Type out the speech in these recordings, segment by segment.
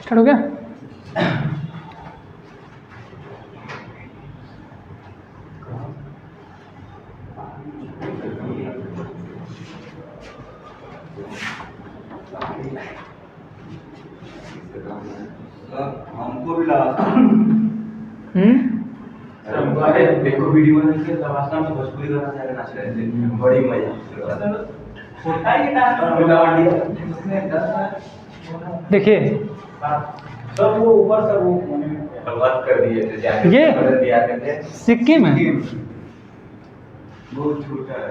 Start हो गया। हमको भी लगा देखो वीडियो में देखिए लवासना में भोजपुरी गाना जाके नाच रहे थे, बड़ी मजा होता है। देखिए सब वो ऊपर सब वो बर्बाद कर दिए थे, जाके ये बदल दिया थे। सिक्किम है। बहुत छोटा है।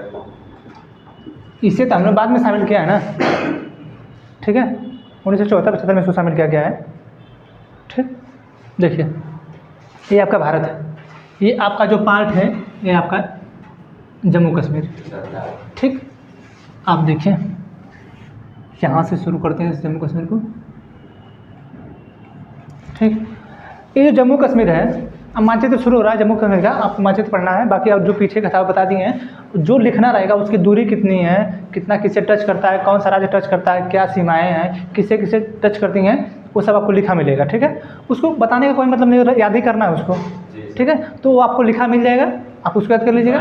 इसे तो हमने बाद में शामिल किया है ना, ठीक है। 1974-75 में इसको शामिल किया गया है, ठीक। देखिए ये आपका भारत है, ये आपका जो पार्ट है ये आपका जम्मू कश्मीर, ठीक। आप देखिए यहाँ से शुरू करते हैं इस जम्मू कश्मीर को, ठीक। ये जो जम्मू कश्मीर है, अब मानचित्र शुरू हो रहा है जम्मू कश्मीर का, आपको मानचित्र पढ़ना है। बाकी आप जो पीछे कथा बता दिए हैं, जो लिखना रहेगा उसकी दूरी कितनी है, कितना किसे टच करता है, कौन सा राज्य टच करता है, क्या सीमाएं हैं, किसे किसे टच करती हैं, वो सब आपको लिखा मिलेगा, ठीक है। उसको बताने का कोई मतलब नहीं, याद ही करना है उसको, ठीक है। तो वो आपको लिखा मिल जाएगा, आप उसको याद कर लीजिएगा,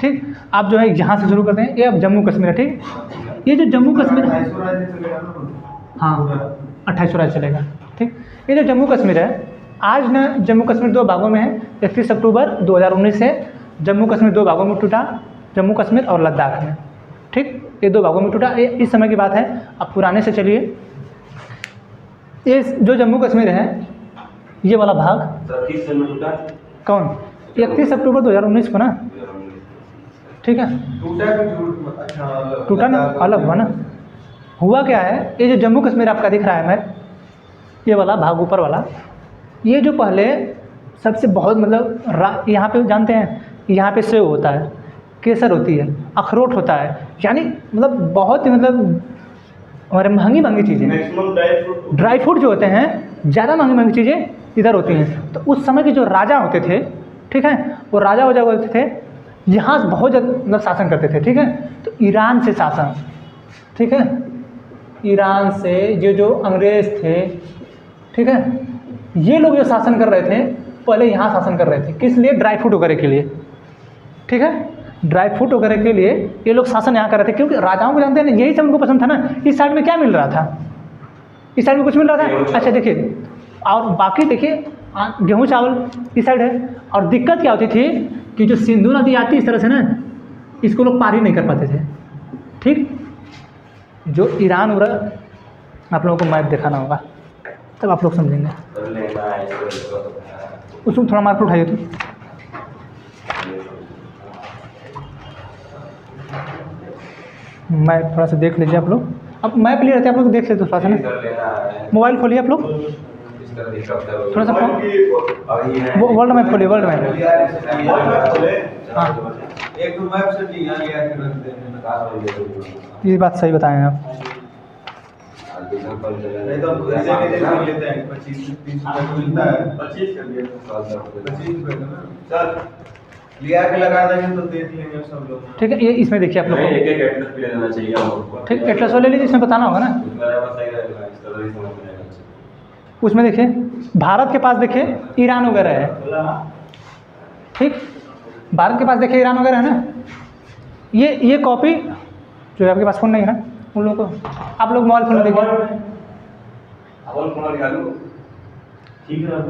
ठीक। आप जो है यहाँ से शुरू करते हैं, ये अब जम्मू कश्मीर है, ठीक। ये जो जम्मू कश्मीर, हाँ 28 राज्य चलेगा, ठीक। ये जो जम्मू कश्मीर है, आज ना जम्मू कश्मीर दो भागों में है। 31 अक्टूबर 2019 से जम्मू कश्मीर दो भागों में टूटा, जम्मू कश्मीर और लद्दाख में, ठीक। ये दो भागों में टूटा, ये इस समय की बात है। अब पुराने से चलिए, ये जो जम्मू कश्मीर है, ये वाला भाग किस समय टूटा? कौन? 31 अक्टूबर 2019 को ना, ठीक है। टूटा ना, अलग हुआ ना। हुआ क्या है, ये जो जम्मू कश्मीर आपका दिख रहा है मैं, ये वाला भाग ऊपर वाला, ये जो पहले सबसे बहुत मतलब यहाँ पे जानते हैं, यहाँ पे सेव होता है, केसर होती है, अखरोट होता है, यानी मतलब बहुत ही मतलब हमारे महंगी चीज़ें, ड्राई फ्रूट जो होते हैं, ज़्यादा महंगी चीज़ें इधर होती हैं। तो उस समय के जो राजा होते थे, ठीक है, वो राजा वजा होते थे, यहाँ बहुत ज़्यादा मतलब शासन करते थे, ठीक है। तो ईरान से शासन, ठीक है, ईरान से ये जो अंग्रेज़ थे, ठीक है, ये लोग जो शासन कर रहे थे, पहले यहाँ शासन कर रहे थे, किस लिए? ड्राई फ्रूट वगैरह के लिए, ठीक है। ड्राई फ्रूट वगैरह के लिए ये लोग शासन यहाँ कर रहे थे, क्योंकि राजाओं को जानते हैं ना, यही सब उनको पसंद था ना। इस साइड में क्या मिल रहा था? इस साइड में कुछ मिल रहा था? अच्छा देखिए, और बाकी देखिए गेहूँ चावल इस साइड है। और दिक्कत क्या होती थी कि जो सिंधु नदी आती इस तरह से ना, इसको लोग पार ही नहीं कर पाते थे, ठीक। जो ईरान आप लोगों को मैप दिखाना होगा, तब आप लोग समझेंगे। उसमें थोड़ा मार्क उठाइए तो। मैप थोड़ा सा देख लीजिए आप लोग, अब मैप लिए रहते हैं आप लोग, देख लेते थोड़ा सा ना। मोबाइल खोलिए आप लोग, थोड़ा सा वो वर्ल्ड मैप खोलिए, वर्ल्ड मैप। हाँ एक मैप से भी यहाँ लिया के रख देंगे, ये बात सही बताएं आप। नहीं तो हम ऐसे के देख लेते हैं, 25-30 रुपये मिलता है, 25 कर दिया, 25 रुपये ना सर, लिया के लगा देंगे तो देख लेंगे सब लोग, ठीक है। ये इसमें देखिए आप लोग को, एक एटलस भी ले लेना चाहिए आपको, ठीक। एटलस वाले लीजिए, इसमें बताना होगा ना। उसमें देखिए भारत के पास देखिए ईरान वगैरह है, ठीक। भारत के पास देखिए ईरान वगैरह है ना। ये कॉपी जो आपके पास फ़ोन नहीं है ना, उन लोगों को आप लोग मोबाइल फ़ोन में देखिए,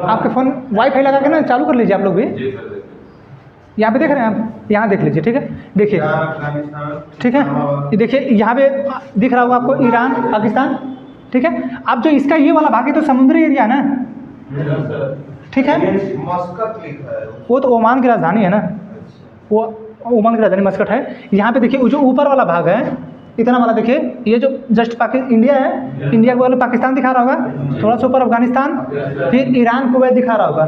आपके फ़ोन वाईफाई लगा के ना चालू कर लीजिए आप लोग भी। यहाँ पे देख रहे हैं आप, यहाँ देख लीजिए, ठीक है। देखिए, ठीक है, ये देखिए यहाँ पे दिख रहा होगा आपको ईरान, पाकिस्तान, ठीक है। अब जो इसका ये वाला भाग है तो समुद्री एरिया ना, ठीक है। मस्कत लिखा है, वो तो ओमान की राजधानी है ना, वो ओमान की राजधानी मस्कट है। यहाँ पे देखिए जो ऊपर वाला भाग है, इतना वाला देखिए, ये जो जस्ट इंडिया है, इंडिया के वाले पाकिस्तान दिखा रहा होगा, थोड़ा सा ऊपर अफगानिस्तान, फिर ईरान कुवैत दिखा रहा होगा,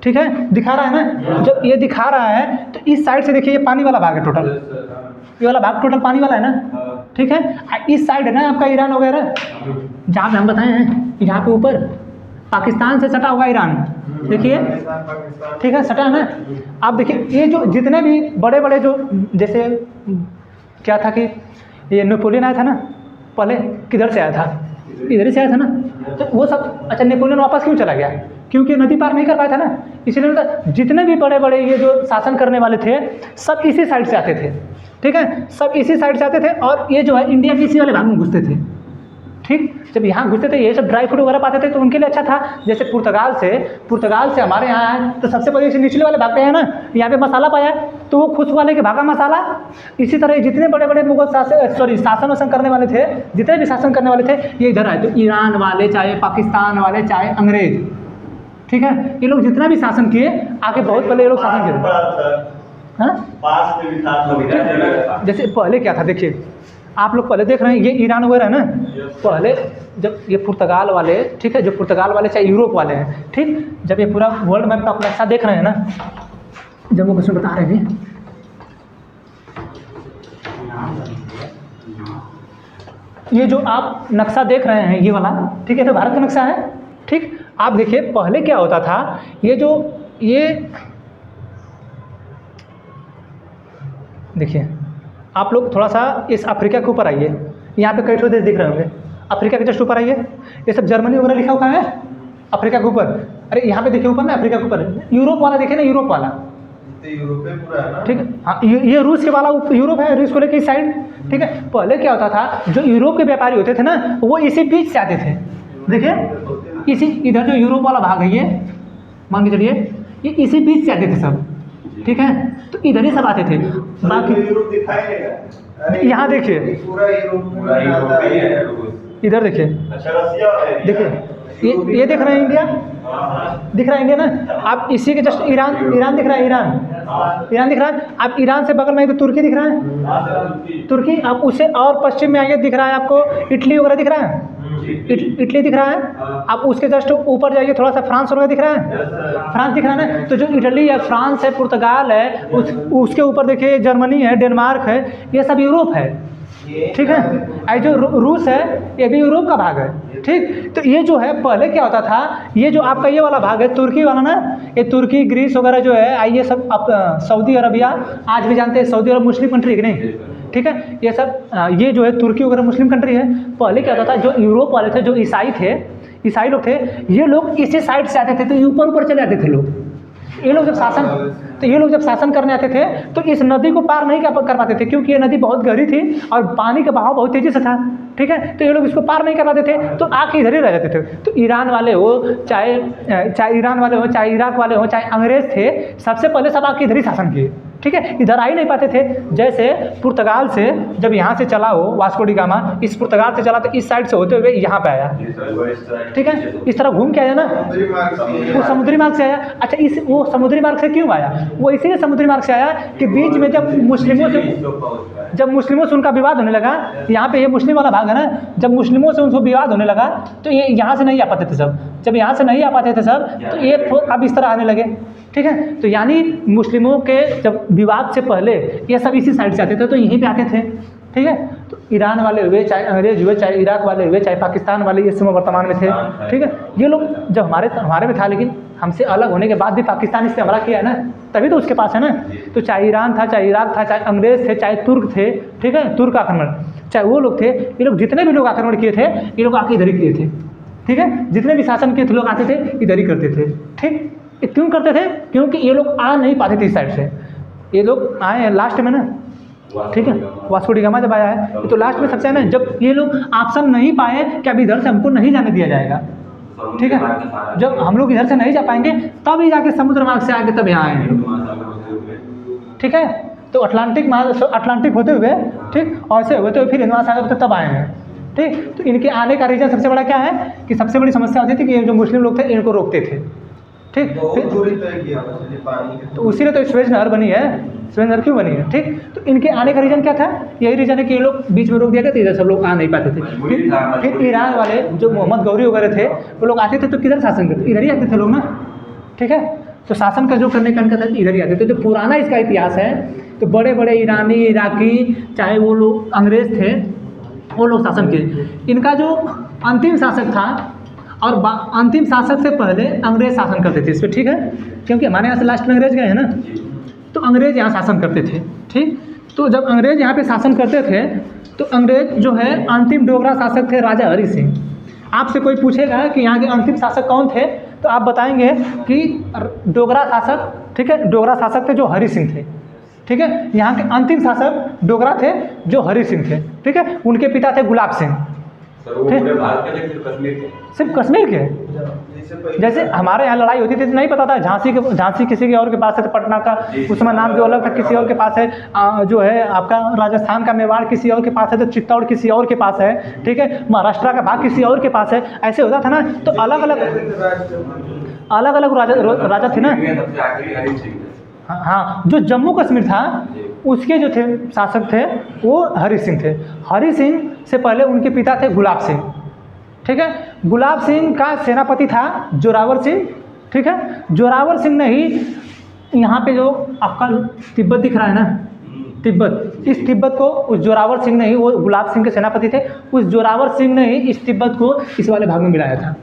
ठीक है, दिखा रहा है ना। जब ये दिखा रहा है तो इस साइड से देखिए ये पानी वाला भाग है टोटल, ये वाला भाग टोटल पानी वाला है ना, ठीक है। इस साइड है ना आपका ईरान वगैरह, जहाँ पे हम बताए हैं, यहाँ पे ऊपर पाकिस्तान से सटा हुआ ईरान, देखिए, ठीक है, सटा है ना। आप देखिए ये जो जितने भी बड़े बड़े जो, जैसे क्या था कि ये नेपोलियन आया था ना पहले, किधर से आया था? इधर ही से आया था ना। तो वो सब, अच्छा नेपोलियन वापस क्यों चला गया? क्योंकि नदी पार नहीं कर पाया था ना, इसलिए मतलब जितने भी बड़े बड़े ये जो शासन करने वाले थे सब इसी साइड से आते थे, ठीक है, सब इसी साइड से आते थे और ये जो है इंडिया के इसी वाले भाग में घुसते थे, ठीक। जब यहाँ घुसते थे ये सब ड्राई फ्रूट वगैरह पाते थे तो उनके लिए अच्छा था। जैसे पुर्तगाल से हमारे यहाँ आए तो सबसे पहले इसे निचले वाले भाग पे है ना, यहाँ पे मसाला पाया तो वो खुश वाले के भागा मसाला। इसी तरह जितने बड़े बड़े मुगल शासन वासन करने वाले थे, जितने भी शासन करने वाले थे ये इधर आए। तो ईरान वाले चाहे पाकिस्तान वाले चाहे अंग्रेज, ठीक है, ये लोग जितना भी शासन किए आगे बहुत पहले ये लोग शासन किए। हाँ पास में भी था। जैसे पहले क्या था देखिए, आप लोग पहले देख रहे हैं ये ईरान वगैरह है ना, पहले जब ये पुर्तगाल वाले, ठीक है, जो पुर्तगाल वाले चाहे यूरोप वाले हैं, ठीक, जब ये पूरा वर्ल्ड मैप का आप नक्शा देख रहे हैं ना, जब वो कुछ बता रहे हैं ये जो आप नक्शा देख रहे हैं ये वाला, ठीक है, तो भारत का नक्शा है, ठीक। आप देखिए पहले क्या होता था, ये देखिए आप लोग थोड़ा सा इस अफ्रीका के ऊपर आइए, यहाँ पे कई ठो देश दिख रहे होंगे, अफ्रीका के जस्ट ऊपर आइए, ये सब जर्मनी वगैरह लिखा हुआ है अफ्रीका के ऊपर। अरे यहाँ पे देखिए ऊपर ना, अफ्रीका के ऊपर यूरोप वाला देखिए ना, यूरोप वाला, यूरोप है पूरा है ना, ठीक है, हाँ ये रूस के वाला यूरोप है, रूस को लेकर इस साइड, ठीक है। पहले क्या होता था, जो यूरोप के व्यापारी होते थे ना वो इसी बीच से आते थे, देखिए इसी इधर जो यूरोप वाला भाग है ये मान के चलिए, ये इसी बीच से आते थे सब, ठीक है, तो इधर ही सब आते थे। बाकी यूरोप दिखाई यहाँ देखिए पूरा यूरोप है, इधर देखिए, अच्छा रसिया है, देखिए ये दिख रहा है इंडिया, दिख रहा है इंडिया ना। आप इसी के जस्ट ईरान दिख रहा है, ईरान दिख रहा है। आप ईरान से बगल में तो तुर्की दिख रहा है, तुर्की। आप उसे और पश्चिम में आइए, दिख रहा है आपको इटली वगैरह दिख रहा है, इटली दिख रहा है। आप उसके जस्ट ऊपर जाइए थोड़ा सा, फ्रांस वगैरह दिख रहा है, फ्रांस दिख रहा है ना। तो जो इटली है, फ्रांस है, पुर्तगाल है, उसके ऊपर देखिए जर्मनी है, डेनमार्क है, ये सब यूरोप है, ठीक है। ये जो रूस है ये भी यूरोप का भाग है, ठीक। तो ये जो है पहले क्या होता था, ये जो आपका ये वाला भाग है तुर्की वाला ना, ये तुर्की ग्रीस वगैरह जो है, ये सब सऊदी अरबिया, आज भी जानते हैं सऊदी अरब मुस्लिम कंट्री है कि नहीं, ठीक है। ये सब ये जो है तुर्की वगैरह मुस्लिम कंट्री है। पहले क्या होता था, जो यूरोप वाले थे, जो ईसाई लोग थे, ये लोग इसी साइड से आते थे, तो ऊपर ऊपर चले आते थे लोग। ये लोग जब शासन करने आते थे तो इस नदी को पार नहीं कर पाते थे, क्योंकि ये नदी बहुत गहरी थी और पानी का बहाव बहुत तेज़ी से था, ठीक है। तो ये लोग इसको पार नहीं कर पाते थे, तो आके इधर ही रह जाते थे। तो ईरान वाले हो चाहे ईरान वाले हो, चाहे इराक वाले हो, चाहे अंग्रेज थे, सबसे पहले सब आके इधर ही शासन किए, ठीक है। इधर आ ही नहीं पाते थे। जैसे पुर्तगाल से जब यहाँ से चला हो वास्को डी गामा, इस पुर्तगाल से चला तो इस साइड से होते हुए यहाँ पे आया, ठीक है, इस तरह घूम के आया ना, वो समुद्री मार्ग से आया। अच्छा वो समुद्री मार्ग से क्यों आया? वो इसीलिए समुद्री मार्ग से आया कि बीच में जब मुस्लिमों से उनका विवाद होने लगा, यहाँ पे ये मुस्लिम वाला भाग है ना, जब मुस्लिमों से उनको विवाद होने लगा तो ये यहाँ से नहीं आ पाते थे सब। जब यहाँ से नहीं आ पाते थे सब तो ये अब इस तरह आने लगे, ठीक है। तो यानी मुस्लिमों के जब विवाद से पहले ये सब इसी साइड से आते थे, तो यहीं पे आते थे, ठीक है। तो ईरान वाले हुए, चाहे अंग्रेज हुए, चाहे इराक वाले हुए, चाहे पाकिस्तान वाले, ये समय वर्तमान में थे, ठीक है। ये लोग जब हमारे में था, लेकिन हमसे अलग होने के बाद भी पाकिस्तान इस पर हमला किया है ना, तभी तो उसके पास है ना। तो चाहे ईरान था, चाहे इराक था, चाहे अंग्रेज थे, चाहे तुर्क थे, ठीक है, तुर्क आक्रमण, चाहे वो लोग थे, ये लोग जितने भी लोग आक्रमण किए थे ये लोग आके इधर ही किए थे, ठीक है। जितने भी शासन किए थे लोग आते थे इधर ही करते थे, ठीक। क्यों करते थे? क्योंकि ये लोग आ नहीं पाते थे इस साइड से। ये लोग आए हैं लास्ट में ना, ठीक है, वास्को डी गामा जब आया है तो लास्ट में सबसे है ना, जब ये लोग ऑप्शन नहीं पाए कि अब इधर से हमको नहीं जाने दिया जाएगा, ठीक है, जब हम लोग इधर से नहीं जा पाएंगे तब ही जाके समुद्र मार्ग से आके तब यहाँ आए, ठीक है। तो अटलांटिक होते हुए, ठीक, और ऐसे होते हुए फिर हिंद महासागर होते तब आए हैं, ठीक। तो इनके आने का रीज़न सबसे बड़ा क्या है कि सबसे बड़ी समस्या होती थी कि जो मुस्लिम लोग थे इनको रोकते थे, ठीक। तो उसी ने तो स्वेज नहर बनी है, स्वेज नहर क्यों बनी है, ठीक। तो इनके आने का रीज़न क्या था? यही रीज़न है कि ये लोग बीच में रोक दिया गया तो इधर सब लोग आ नहीं पाते थे। फिर ईरान वाले जो मोहम्मद गौरी वगैरह थे वो लोग आते थे तो किधर शासन करते? इधर ही आते थे लोग ना, ठीक है। तो शासन का जो करने का इनका था इधर ही आते थे। जो पुराना इसका इतिहास है तो बड़े बड़े ईरानी, इराकी, चाहे वो लोग अंग्रेज थे, वो लोग शासन किए। इनका जो अंतिम शासक था और अंतिम शासक से पहले अंग्रेज शासन करते थे इस पर, ठीक है, क्योंकि हमारे यहाँ से लास्ट में अंग्रेज गए हैं ना, तो अंग्रेज यहाँ शासन करते थे, ठीक। तो जब अंग्रेज यहाँ पे शासन करते थे तो अंग्रेज जो है अंतिम डोगरा शासक थे राजा हरि सिंह। आपसे कोई पूछेगा कि यहाँ के अंतिम शासक कौन थे तो आप बताएंगे कि डोगरा शासक, ठीक है, डोगरा शासक थे जो हरि सिंह थे, ठीक है। यहाँ के अंतिम शासक डोगरा थे जो हरि सिंह थे, ठीक है। उनके पिता थे गुलाब सिंह। सर वो पूरे भारत के थे, कश्मीर के? सिर्फ कश्मीर के। जैसे हमारे यहाँ लड़ाई होती थी तो नहीं पता था झांसी किसी के और के पास है, तो पटना का उस समय नाम जो अलग था किसी और के पास है, जो है आपका राजस्थान का मेवाड़ किसी और के पास है, तो चित्तौड़ किसी और के पास है, ठीक है, महाराष्ट्र का भाग किसी और के पास है, ऐसे होता था ना। तो अलग अलग राजा थे ना। सबसे आखिरी हरि सिंह थे। हाँ, जो जम्मू कश्मीर था उसके जो थे शासक थे वो हरि सिंह थे। हरि सिंह से पहले उनके पिता थे गुलाब सिंह, ठीक है। गुलाब सिंह का सेनापति था जोरावर सिंह, ठीक है। जोरावर सिंह ने ही यहाँ पे जो आपका तिब्बत दिख रहा है ना, तिब्बत, इस तिब्बत को उस जोरावर सिंह ने ही, वो गुलाब सिंह के सेनापति थे, उस जोरावर सिंह ने ही इस तिब्बत को इस वाले भाग में मिलाया था,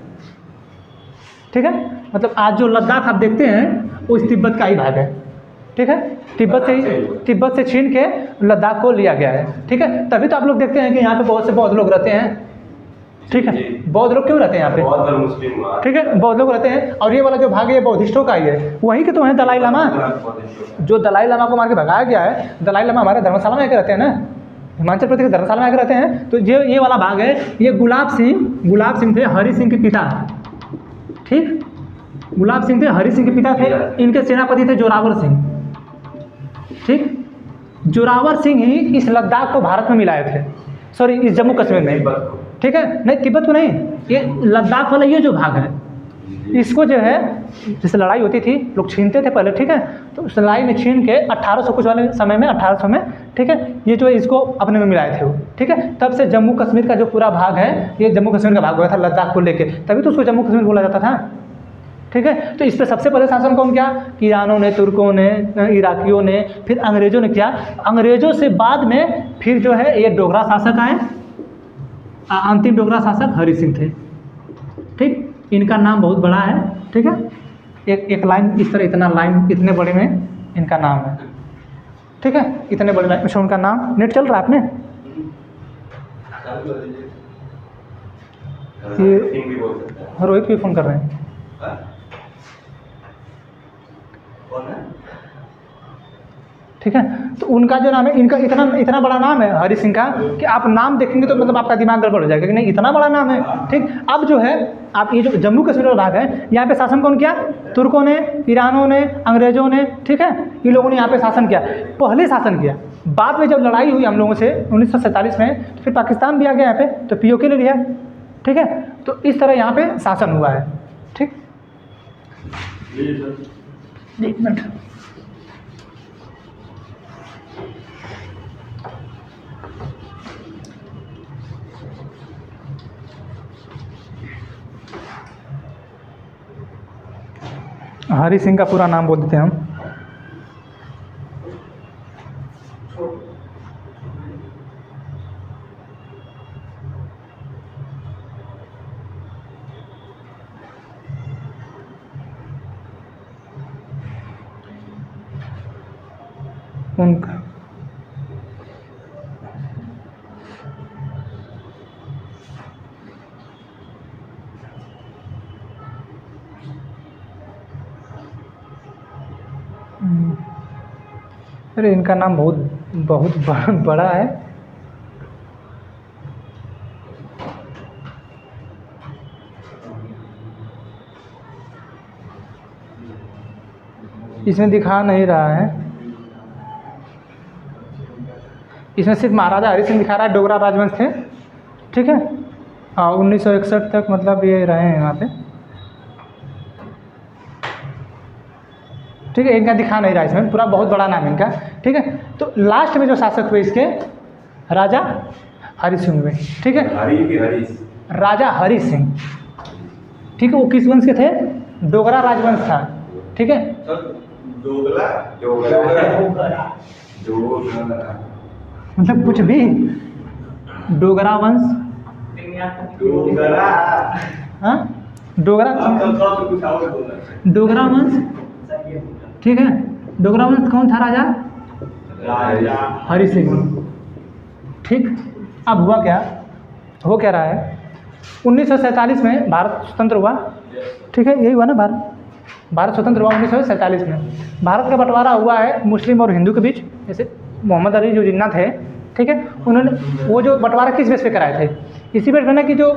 ठीक है। मतलब आज जो लद्दाख आप देखते हैं वो इस तिब्बत का ही भाग है, ठीक है। तिब्बत से छीन के लद्दाख को लिया गया है, ठीक है। तभी तो आप लोग देखते हैं कि यहाँ पे बहुत से बौद्ध लोग रहते हैं, ठीक है। बौद्ध लोग क्यों रहते हैं यहाँ पे? बौद्ध और मुस्लिम, ठीक है, बौद्ध लोग रहते हैं। और ये वाला जो भाग है ये बौद्धिस्टों का ही है, वहीं के तो हैं दलाई लामा। जो दलाई लामा को मार के भगाया गया है, दलाई लामा हमारे धर्मशाला में आके रहते हैं ना, हिमाचल प्रदेश के धर्मशाला में आके रहते हैं। तो ये वाला भाग है, ये गुलाब सिंह थे हरि सिंह के पिता, ठीक। गुलाब सिंह थे हरि सिंह के पिता थे। इनके सेनापति थे जोरावर सिंह, ठीक। जोरावर सिंह ही इस लद्दाख को भारत में मिलाए थे, सॉरी इस जम्मू कश्मीर में, ठीक है। नहीं, तिब्बत को नहीं, ये लद्दाख वाला ये जो भाग है इसको जो है, जैसे लड़ाई होती थी लोग छीनते थे पहले, ठीक है। तो उस लड़ाई में छीन के 1800 कुछ वाले समय में, 1800 में, ठीक है, ये जो है इसको अपने में मिलाए थे वो, ठीक है। तब से जम्मू कश्मीर का जो पूरा भाग है ये जम्मू कश्मीर का भाग हुआ था लद्दाख को लेके, तभी तो उसको जम्मू कश्मीर बोला जाता था, ठीक है। तो इस पर सबसे पहले शासन कौन किया? ईरानों ने, तुर्कों ने, इराकियों ने, फिर अंग्रेज़ों ने किया। अंग्रेज़ों से बाद में फिर जो है ये डोगरा शासक आए, अंतिम डोगरा शासक हरि सिंह थे, ठीक। इनका नाम बहुत बड़ा है, ठीक है। एक लाइन इस तरह, इतना लाइन इतने बड़े में इनका नाम है, ठीक है। इतने बड़े लाइन में उनका नाम, नेट चल रहा है आपने? ये रोहित भी फ़ोन कर रहे हैं। ठीक है, तो उनका जो नाम है, इनका इतना बड़ा नाम है हरि सिंह का कि आप नाम देखेंगे तो मतलब आपका दिमाग गड़बड़ हो जाएगा कि नहीं इतना बड़ा नाम है, ठीक। अब जो है आप ये जो जम्मू कश्मीर का भाग है, यहाँ पे शासन कौन किया? तुर्कों ने, ईरानों ने, अंग्रेज़ों ने, ठीक है। ये लोगों ने यहाँ पे शासन किया, पहले शासन किया। बाद में जब लड़ाई हुई हम लोगों से 1947 में, तो फिर पाकिस्तान भी आ गया यहाँ पे, तो POK ले लिया, ठीक है। तो इस तरह यहाँ पे शासन हुआ है, ठीक। एक मिनट, हरि सिंह का पूरा नाम बोल देते हैं हम। उनका अरे इनका नाम बहुत बड़ा है। इसमें दिखा नहीं रहा है, इसमें सिर्फ महाराजा हरि सिंह दिखा रहा है, डोगरा राजवंश थे, ठीक है। हाँ, 1961 तक मतलब ये रहे हैं यहाँ पे, ठीक है। इनका दिखा नहीं रहा इसमें, पूरा बहुत बड़ा नाम है इनका, ठीक है। तो लास्ट में जो शासक हुए इसके राजा हरि सिंह हुए, ठीक है। राजा हरि सिंह, ठीक है। वो किस वंश के थे? डोगरा राजवंश था, ठीक है। मतलब कुछ भी, डोगरा वंश, हाँ, डोगरा वंश, ठीक है। डोगरा वंश कौन था राजा? हरि सिंह। ठीक, अब हुआ क्या, हो क्या रहा है, 1947 में भारत स्वतंत्र हुआ। ठीक है, यही हुआ ना, भारत स्वतंत्र हुआ 1947 में। भारत का बंटवारा हुआ है मुस्लिम और हिंदू के बीच। जैसे मोहम्मद अली जो जिन्ना थे, ठीक है, उन्होंने वो जो बंटवारा किस बेस पे कराए थे, इसी बेस पे ना कि जो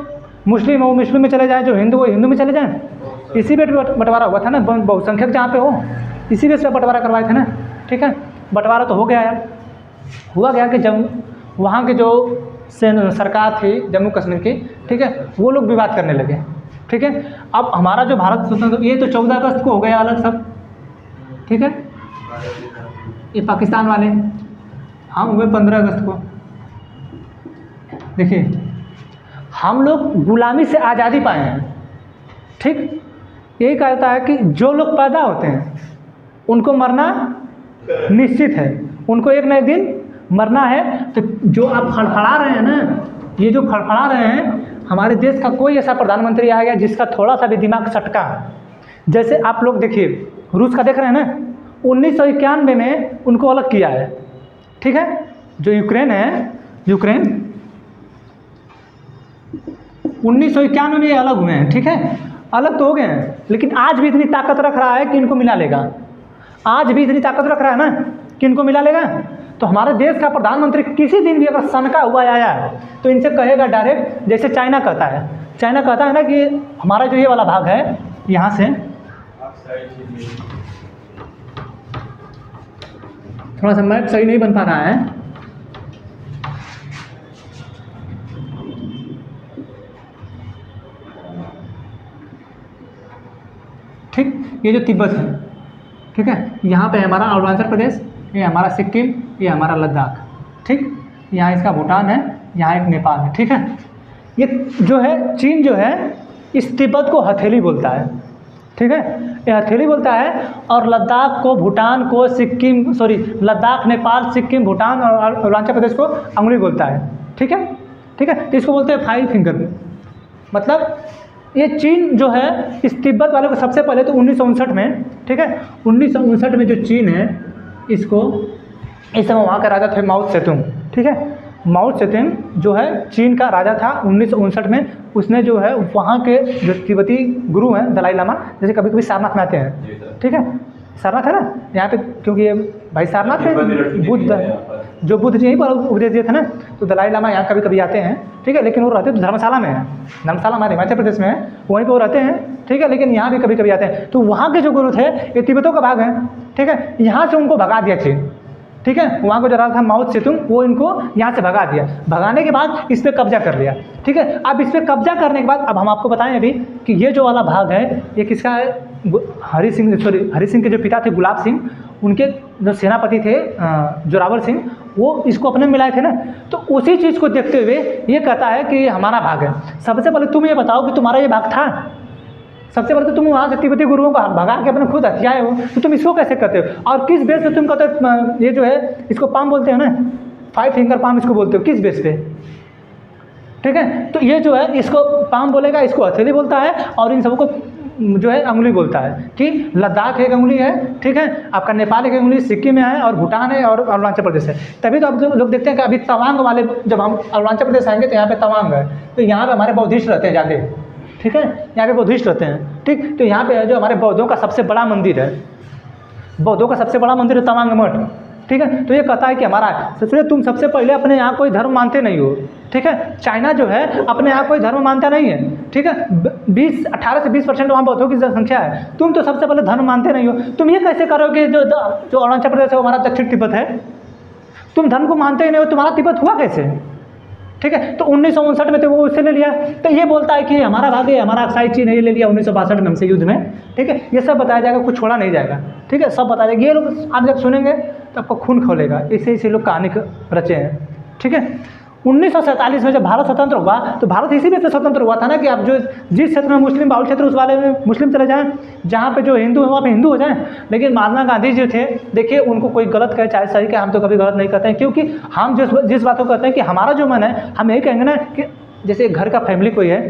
मुस्लिम हो मुस्लिम में चले जाएँ, जो हिंदू हो हिंदू में चले जाएँ, इसी बेस पे बंटवारा हुआ था ना, बहुसंख्यक जहाँ पे हो इसी बेस पे बंटवारा करवाए थे ना। ठीक है, बंटवारा तो हो गया यार। हुआ गया कि जब वहाँ के जो सरकार थी जम्मू कश्मीर की, ठीक है, वो लोग विवाद करने लगे। ठीक है, अब हमारा जो भारत स्वतंत्र, ये तो 14 अगस्त को हो गया अलग सब। ठीक है, ये पाकिस्तान वाले, हम हुए 15 अगस्त को। देखिए, हम लोग गुलामी से आज़ादी पाए हैं। ठीक, यही कहा जाता है कि जो लोग पैदा होते हैं उनको मरना निश्चित है, उनको एक ना एक दिन मरना है। तो जो आप फड़फड़ा रहे हैं ना, ये जो फड़फड़ा रहे हैं, हमारे देश का कोई ऐसा प्रधानमंत्री आ गया जिसका थोड़ा सा भी दिमाग सटका। जैसे आप लोग देखिए, रूस का देख रहे हैं ना, 1991 में उनको अलग किया है। ठीक है, जो यूक्रेन है, यूक्रेन 1991 में ये अलग हुए हैं। ठीक है, अलग तो हो गए हैं, लेकिन आज भी इतनी ताकत रख रहा है कि इनको मिला लेगा। आज भी इतनी ताकत रख रहा है ना कि इनको मिला लेगा। तो हमारे देश का प्रधानमंत्री किसी दिन भी अगर सनका हुआ आया है तो इनसे कहेगा डायरेक्ट, जैसे चाइना कहता है। चाइना कहता है ना कि हमारा जो ये वाला भाग है, यहाँ से थोड़ा सा मैप सही नहीं बन पा रहा है। ठीक, ये जो तिब्बत है, ठीक है, यहाँ पे हमारा अरुणाचल प्रदेश, ये हमारा सिक्किम, ये हमारा लद्दाख। ठीक, यहाँ इसका भूटान है, यहाँ एक नेपाल है। ठीक है, ये जो है चीन जो है इस तिब्बत को हथेली बोलता है। ठीक है, ये हथेली बोलता है, और लद्दाख को, भूटान को, सिक्किम, सॉरी, लद्दाख, नेपाल, सिक्किम, भूटान और अरुणाचल प्रदेश को अंगुली बोलता है। ठीक है, ठीक है, तो इसको बोलते हैं 5 फिंगर। मतलब ये चीन जो है इस तिब्बत वाले को सबसे पहले तो 1959 में, ठीक है, 1959 में जो चीन है, इसको इस समय वहाँ का राजा थे माओ त्से-तुंग। ठीक है, माओ त्से-तुंग जो है चीन का राजा था 1959 में। उसने जो है वहाँ के जो तिब्बती गुरु हैं दलाई लामा, जैसे कभी कभी सारनाथ में आते हैं। ठीक है, सारनाथ है ना यहाँ पे, क्योंकि ये भाई सारनाथ में बुद्ध, जो बुद्ध जी यहीं पर उपदेश दिए थे ना, तो दलाई लामा यहाँ कभी कभी आते हैं। ठीक है, लेकिन वो रहते तो धर्मशाला में है, धर्मशाला हमारे हिमाचल प्रदेश में है, वहीं पर वो रहते हैं। ठीक है, लेकिन यहाँ भी कभी कभी आते हैं। तो वहाँ के जो गुरु थे ये तिब्बतों का भाग है। ठीक है, यहाँ से उनको भगा दिया चीन। ठीक है, वहाँ को जो राजा था माओ त्से-तुंग, वो इनको यहाँ से भगा दिया। भगाने के बाद इस पर कब्जा कर लिया। ठीक है, अब इस पर कब्जा करने के बाद अब हम आपको बताएं अभी कि ये जो वाला भाग है ये किसका है, हरि सिंह के जो पिता थे गुलाब सिंह, उनके जो सेनापति थे जोरावर सिंह, वो इसको अपने मिलाए थे ना। तो उसी चीज़ को देखते हुए ये कहता है कि ये हमारा भाग है। सबसे पहले तुम ये बताओ कि तुम्हारा ये भाग था। सबसे पहले तो तुम वहाँ से तिब्बती गुरुओं को भगा के अपने खुद हथियाए हो, तो तुम इसको कैसे करते हो? और किस बेस पे तुम कहते हो ये जो है इसको पाम बोलते हो ना, 5 फिंगर पाम इसको बोलते हो, किस बेस पे? ठीक है, तो ये जो है इसको पाम बोलेगा, इसको हथेली बोलता है, और इन सबको जो है अंगुली बोलता है। कि लद्दाख एक अंगुली है, ठीक है, आपका नेपाल एक अंगुली, सिक्किम में है, और भूटान है, और अरुणाचल प्रदेश है। तभी तो आप लोग देखते हैं कि अभी तवांग वाले, जब हम अरुणाचल प्रदेश आएंगे तो यहाँ पे तवांग है, तो यहाँ पे हमारे बौद्धिस्ट रहते हैं ज़्यादा। ठीक है, यहाँ पे बौद्धिस्ट रहते हैं। ठीक, तो यहाँ पे जो हमारे बौद्धों का सबसे बड़ा मंदिर है, बौद्धों का सबसे बड़ा मंदिर है तवांग मठ। ठीक है, तो ये कहता है कि हमारा है। तुम सबसे पहले अपने यहाँ कोई धर्म मानते नहीं हो। ठीक है, चाइना जो है अपने यहाँ कोई धर्म मानता नहीं है। ठीक है, 18 से 20% वहाँ बौद्धों की जनसंख्या है। तुम तो सबसे पहले धर्म मानते नहीं हो। तुम ये कैसे करोगे जो अरुणाचल प्रदेश है हमारा दक्षिण तिब्बत है, तुम धर्म को मानते ही नहीं हो, तुम्हारा तिब्बत हुआ कैसे? ठीक है, तो 1959 में तो वो उससे ले लिया। तो ये बोलता है कि हमारा भाग है, हमारा अक्साई चीन है, ये ले लिया 1962 में हमसे युद्ध में। ठीक है, ये सब बताया जाएगा, कुछ छोड़ा नहीं जाएगा। ठीक है, सब बताया जाएगा। ये लोग आप जब सुनेंगे तो आपको खून खौलेगा। इसे लोग कहानी रचे हैं। ठीक है, 1947 में जब भारत स्वतंत्र हुआ तो भारत इसी वजह से स्वतंत्र हुआ था ना कि आप जो जिस क्षेत्र में मुस्लिम बाहुल क्षेत्र उस वाले में मुस्लिम चले जाएं, जहाँ पे जो हिंदू है वहाँ पे हिंदू हो जाएं। लेकिन महात्मा गांधी जी थे, देखिए उनको कोई गलत कहे चाहे सही कहे, हम तो कभी गलत नहीं कहते हैं, क्योंकि हम जिस बात को कहते हैं कि हमारा जो मन है, हम यही कहेंगे ना कि जैसे घर का फैमिली कोई है,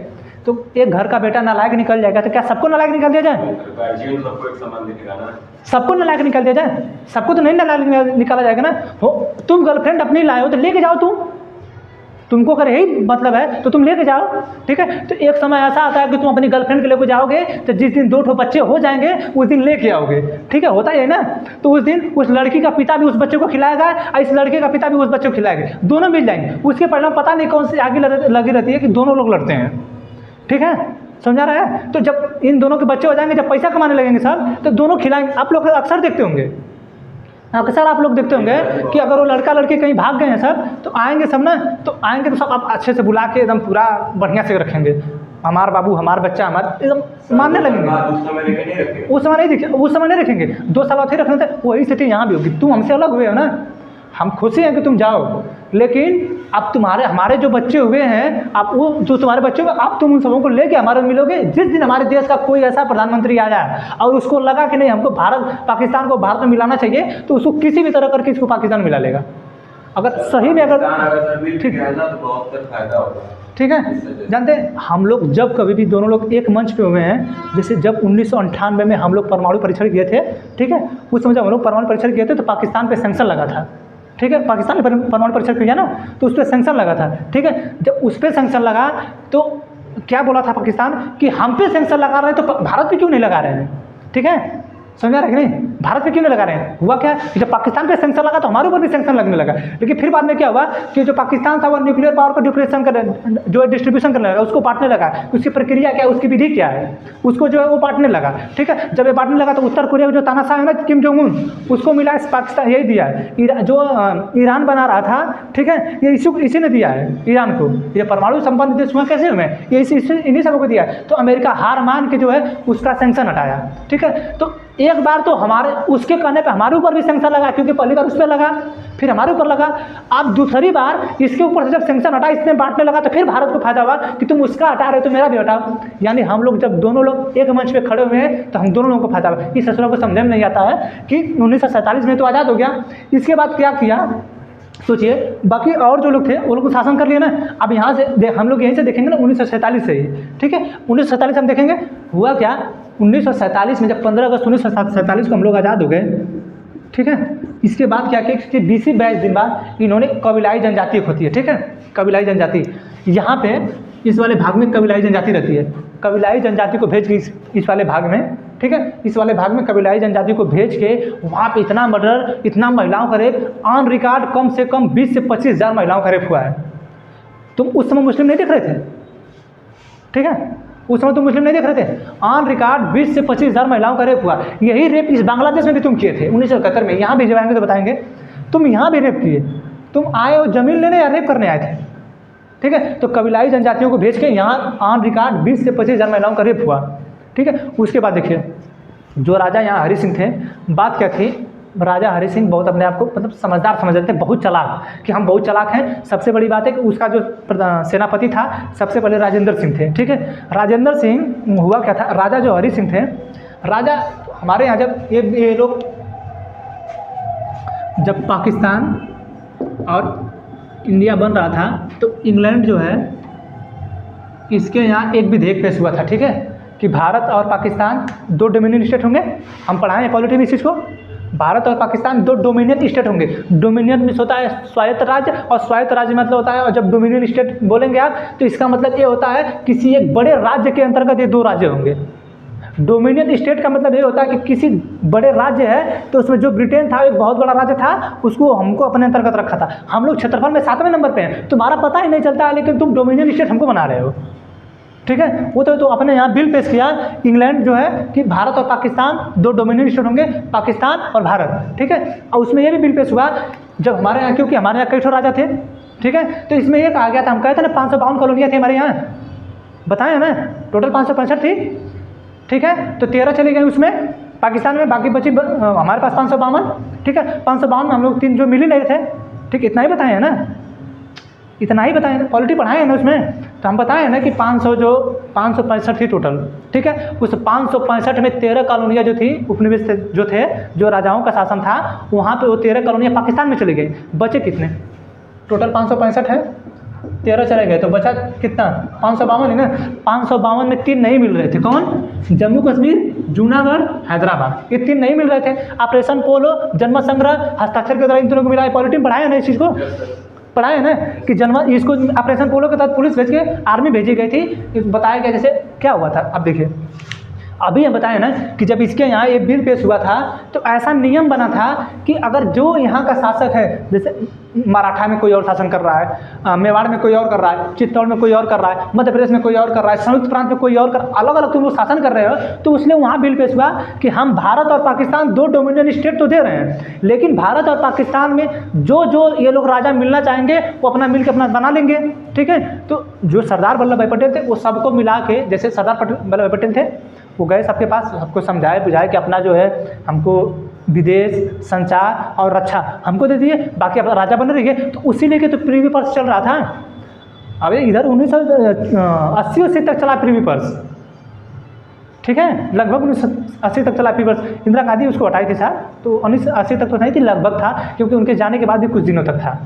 तो एक घर का बेटा नालायक निकल जाएगा तो क्या सबको नालायक निकाल दिया जाए? गार्जियन सबको एक समान दिखेगा ना। सबको नालायक निकाल दिया जाए? सबको तो नहीं नालायक निकाला जाएगा ना। हो तुम गर्लफ्रेंड अपनी लाए हो तो लेके जाओ, तुमको अगर यही मतलब है तो तुम लेके जाओ, ठीक है। तो एक समय ऐसा आता है कि तुम अपनी गर्लफ्रेंड के लेके जाओगे तो जिस दिन 2 बच्चे हो जाएंगे उस दिन लेके आओगे, ठीक है, होता है ना। तो उस दिन उस लड़की का पिता भी उस बच्चे को खिलाएगा और इस लड़के का पिता भी उस बच्चे को खिलाएगा, दोनों मिल जाएंगे। उसके परिणाम पता नहीं कौन सी आगे लगी रहती है कि दोनों लोग लड़ते हैं, ठीक है, समझा रहा है। तो जब इन दोनों के बच्चे हो जाएंगे, जब पैसा कमाने लगेंगे सब, तो दोनों खिलाएंगे। आप लोग अक्सर देखते होंगे, अक्सर आप लोग देखते होंगे कि अगर वो लड़का लड़की कहीं भाग गए हैं सब, तो आएंगे सब ना, तो आएंगे तो सब आप अच्छे से बुला के एकदम पूरा बढ़िया से रखेंगे, हमारा बाबू, हमारा बच्चा, हमारा, एकदम मानने लगेंगे। उस समय नहीं रखेंगे, 2 साल बाद फिर रखने थे। वही स्थिति यहाँ भी होगी। तुम हमसे अलग हुए हो ना, हम खुशी हैं कि तुम जाओ, लेकिन अब हमारे जो बच्चे हुए हैं, आप वो जो तुम्हारे बच्चे हुए, आप तुम उन सबों को लेके हमारे मिलोगे। जिस दिन हमारे देश का कोई ऐसा प्रधानमंत्री आ जाए और उसको लगा कि नहीं हमको पाकिस्तान को भारत में मिलाना चाहिए, तो उसको किसी भी तरह करके इसको पाकिस्तान मिला लेगा। अगर सही में ठीक है, जानते हैं हम लोग जब कभी भी दोनों लोग एक मंच पे हुए हैं, जैसे जब 1998 में हम लोग परमाणु परीक्षण किए थे, ठीक है, उस समय जब हम लोग परमाणु परीक्षण किए थे तो पाकिस्तान पे सैंक्शन लगा था, ठीक है, पाकिस्तान ने परमाणु परीक्षण किया ना, तो उस पर सैंक्शन लगा था, ठीक है। जब उस पर सैंक्शन लगा तो क्या बोला था पाकिस्तान कि हम पे सैंक्शन लगा रहे हैं तो भारत पे क्यों नहीं लगा रहे हैं, ठीक है, समझा रहे कि नहीं, भारत पे क्यों नहीं लगा रहे हैं। हुआ क्या कि जब पाकिस्तान पे सैंक्शन लगा तो हमारे ऊपर भी सैंक्शन लगने लगा, लेकिन फिर बाद में क्या हुआ कि जो पाकिस्तान था वो न्यूक्लियर पावर को डिस्ट्रीब्यूशन करने लगा, उसको बांटने लगा। उसकी प्रक्रिया क्या है, उसकी विधि क्या है, उसको जो है वो बांटने लगा, ठीक है। जब ये बांटने लगा तो उत्तर कोरिया में जो तानाशाह है ना, किम जोंग उन, उसको मिला है पाकिस्तान, यही दिया है। जो ईरान बना रहा था, ठीक है, ये इसी ने दिया है ईरान को। ये परमाणु संबंध देश हुआ कैसे हुए, ये इन्हीं सबको को दिया है। तो अमेरिका हार मान के जो है उसका सैंक्शन हटाया, ठीक है। तो एक बार तो हमारे उसके कहने पे हमारे ऊपर भी सैंक्शन लगा, क्योंकि पहली बार उस पर लगा, फिर हमारे ऊपर लगा। अब दूसरी बार इसके ऊपर से जब सैंक्शन हटा, इसने बांटने लगा, तो फिर भारत को फायदा हुआ कि तुम उसका हटा रहे हो तो मेरा भी हटाओ। यानी हम लोग जब दोनों लोग एक मंच पे खड़े हुए हैं तो हम दोनों लोगों को फायदा हुआ। इस ससुरा को समझ में नहीं आता है कि 1947 में तो आज़ाद हो गया, इसके बाद क्या किया सोचिए। बाकी और जो लोग थे वो लोग को शासन कर लिया ना। अब यहाँ से हम लोग यहीं से देखेंगे ना 1947 से ही, ठीक है। 1947 हम देखेंगे हुआ क्या। 1947 में जब 15 अगस्त 1947 को हम लोग आज़ाद हो गए, ठीक है। इसके बाद क्या किया कि 20-22 दिन बाद इन्होंने कबीलाई जनजाति होती है, ठीक है, कबीलाई जनजाति। यहाँ पे इस वाले भाग में कबीलाई जनजाति रहती है। कबीलाई जनजाति को भेज के इस वाले भाग में, ठीक है, इस वाले भाग में कबीलाई जनजाति को भेज के वहाँ पे इतना मर्डर, इतना महिलाओं का रेप, ऑन रिकॉर्ड कम से कम 20 से 25 हज़ार महिलाओं का रेप हुआ है। तुम उस समय मुस्लिम नहीं देख रहे थे, ठीक है, उस समय तुम मुस्लिम नहीं देख रहे थे। ऑन रिकॉर्ड 20 से 25 हज़ार महिलाओं का रेप हुआ। यही रेप इस बांग्लादेश में भी तुम किए थे 1971 में। यहाँ भी जब आएंगे तो बताएंगे, तुम यहाँ भी रेप किए। तुम आए हो जमीन लेने या रेप करने आए थे, ठीक है। तो कबीलाई जनजातियों को भेज के यहाँ ऑन रिकॉर्ड 20 से 25 हज़ार महिलाओं का रेप हुआ, ठीक है। उसके बाद देखिए जो राजा यहाँ हरि सिंह थे, बात क्या थी, राजा हरि सिंह बहुत अपने आप को मतलब समझदार समझ रहे थे, बहुत चालाक, कि हम बहुत चालाक हैं। सबसे बड़ी बात है कि उसका जो सेनापति था सबसे पहले राजेंद्र सिंह थे, ठीक है। राजेंद्र सिंह हुआ क्या था, राजा जो हरि सिंह थे, राजा हमारे यहाँ जब ये लोग जब पाकिस्तान और इंडिया बन रहा था तो इंग्लैंड जो है इसके यहाँ एक विधेयक पेश हुआ था, ठीक है, कि भारत और पाकिस्तान 2 डोमिनियन स्टेट होंगे। हम पढ़ाए हैं पॉलिटी में इस चीज़ को, भारत और पाकिस्तान 2 डोमिनियन स्टेट होंगे। डोमिनियन मीन्स होता है स्वायत्त राज्य, और स्वायत्त राज्य मतलब होता है, और जब डोमिनियन स्टेट बोलेंगे आप तो इसका मतलब ये होता है किसी एक बड़े राज्य के अंतर्गत ये 2 राज्य होंगे। डोमिनियन स्टेट का मतलब ये होता है कि किसी बड़े राज्य है तो उसमें जो ब्रिटेन था एक बहुत बड़ा राज्य था, उसको हमको अपने अंतर्गत रखा था। हम लोग क्षेत्रफल में 7वें नंबर पे हैं, तुम्हारा पता ही नहीं चलता है, लेकिन तुम डोमिनियन स्टेट हमको बना रहे हो, ठीक है। वो तो अपने यहाँ बिल पेश किया इंग्लैंड जो है कि भारत और पाकिस्तान 2 डोमिनियन स्टेट होंगे, पाकिस्तान और भारत, ठीक है। और उसमें ये भी बिल पेश हुआ जब हमारे यहाँ, क्योंकि हमारे यहाँ कई ठो राजा थे, ठीक है, तो इसमें एक आ गया था। हम कहते हैं ना 552 कॉलोनियाँ थी हमारे यहाँ, बताए ना, टोटल 565 थी, ठीक है। तो 13 चली गई उसमें पाकिस्तान में, बाकी बची हमारे पास 552, ठीक है। 552 में हम लोग 3 जो मिल ही नहीं थे, ठीक, इतना ही बताए हैं ना, इतना ही बताए ना, पॉलिटी पढ़ाए हैं ना उसमें, तो हम बताए हैं ना कि 565 थी टोटल, ठीक है। उस 565 में 13 कॉलोनियाँ जो थी, उपनिवेश जो थे, जो राजाओं का शासन था, वहाँ पे वो 13 कॉलोनियाँ पाकिस्तान में चली गई। बचे कितने, टोटल 565 है, 13 चले गए तो बचा कितना 552 है ना। 552 में 3 नहीं मिल रहे थे। कौन? जम्मू कश्मीर, जूनागढ़, हैदराबाद, ये 3 नहीं मिल रहे थे। ऑपरेशन पोलो, जन्म संग्रह, हस्ताक्षर के द्वारा इन तीनों को मिला है। पॉलिटी में पढ़ाया है ना इस चीज़ को, पढ़ाया है ना कि जन्म इसको ऑपरेशन पोलो के तहत पुलिस भेज के आर्मी भेजी गई थी। बताया गया जैसे क्या हुआ था। अब देखिए अभी हम बताएं ना कि जब इसके यहाँ एक बिल पेश हुआ था तो ऐसा नियम बना था कि अगर जो यहाँ का शासक है, जैसे मराठा में कोई और शासन कर रहा है, मेवाड़ में कोई और कर रहा है, चित्तौड़ में कोई और कर रहा है, मध्य प्रदेश में कोई और कर रहा है, संयुक्त प्रांत में कोई और अलग अलग तुम लोग शासन कर रहे हो, तो इसलिए वहाँ बिल पेश हुआ कि हम भारत और पाकिस्तान 2 डोमिनियन स्टेट तो दे रहे हैं, लेकिन भारत और पाकिस्तान में जो जो ये लोग राजा मिलना चाहेंगे वो अपना मिल के अपना बना लेंगे। ठीक है, तो जो सरदार वल्लभ भाई पटेल थे वो सबको मिला के, जैसे सरदार वल्लभ भाई पटेल थे वो गए सबके पास, सबको समझाए बुझाए कि अपना जो है हमको विदेश, संचार और रक्षा हमको दे दिए, बाकी अपना राजा बने रहिए। तो उसी लेके तो प्रीवी पर्स चल रहा था। अब इधर 1980 तक चला प्रीवी पर्स। ठीक है, लगभग 1980 तक चला प्रीवी पर्स। इंदिरा गांधी उसको हटाई थी साहब, तो 1980 तक तो नहीं थी, लगभग था, क्योंकि उनके जाने के बाद भी कुछ दिनों तक था।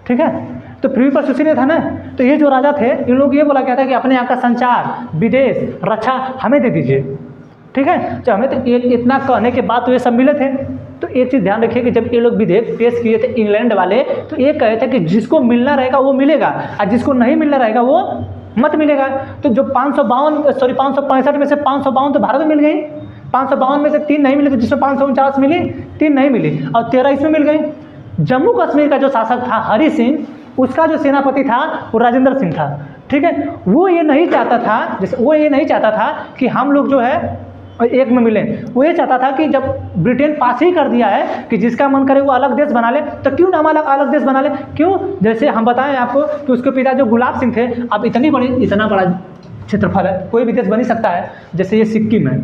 ठीक है, तो प्रीवी पर्स उसी ने था ना। तो ये जो राजा थे इन लोग ये बोला गया था कि अपने यहाँ का संचार, विदेश, रक्षा हमें दे दीजिए। ठीक है, तो हमें तो इतना कहने के बाद तो ये सब मिले थे। तो एक चीज़ ध्यान रखिए कि जब ये लोग विधेयक पेश किए थे इंग्लैंड वाले, तो ये कहे थे कि जिसको मिलना रहेगा वो मिलेगा और जिसको नहीं मिलना रहेगा वो मत मिलेगा। तो जो 565 में से 552 तो भारत में मिल गई, 552 में से 3 नहीं मिले, तो जिसमें 549 मिली 3 नहीं मिली और 13 इसमें मिल गई। जम्मू कश्मीर का जो शासक था हरि सिंह, उसका जो सेनापति था वो राजेंद्र सिंह था। ठीक है, वो ये नहीं चाहता था, जैसे वो ये नहीं चाहता था कि हम लोग जो है एक में मिलें। वो ये चाहता था कि जब ब्रिटेन पास ही कर दिया है कि जिसका मन करे वो अलग देश बना ले, तो क्यों ना हम अलग देश बना ले। क्यों? जैसे हम बताएं आपको कि उसके पिता जो गुलाब सिंह थे, अब इतना बड़ा क्षेत्रफल है, कोई भी देश बन ही सकता है। जैसे ये सिक्किम है,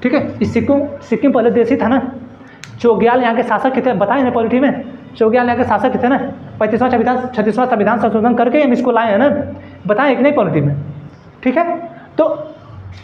ठीक है, इस सिक्किम पहले देश ही था ना। चोग्याल यहाँ के शासक थे, बताए ना पॉलिटी में, चोग्याल यहाँ के शासक थे ना। 36वां संविधान संशोधन करके हम इसको लाए हैं ना, बताएं कि नहीं पॉलिटी में। ठीक है, तो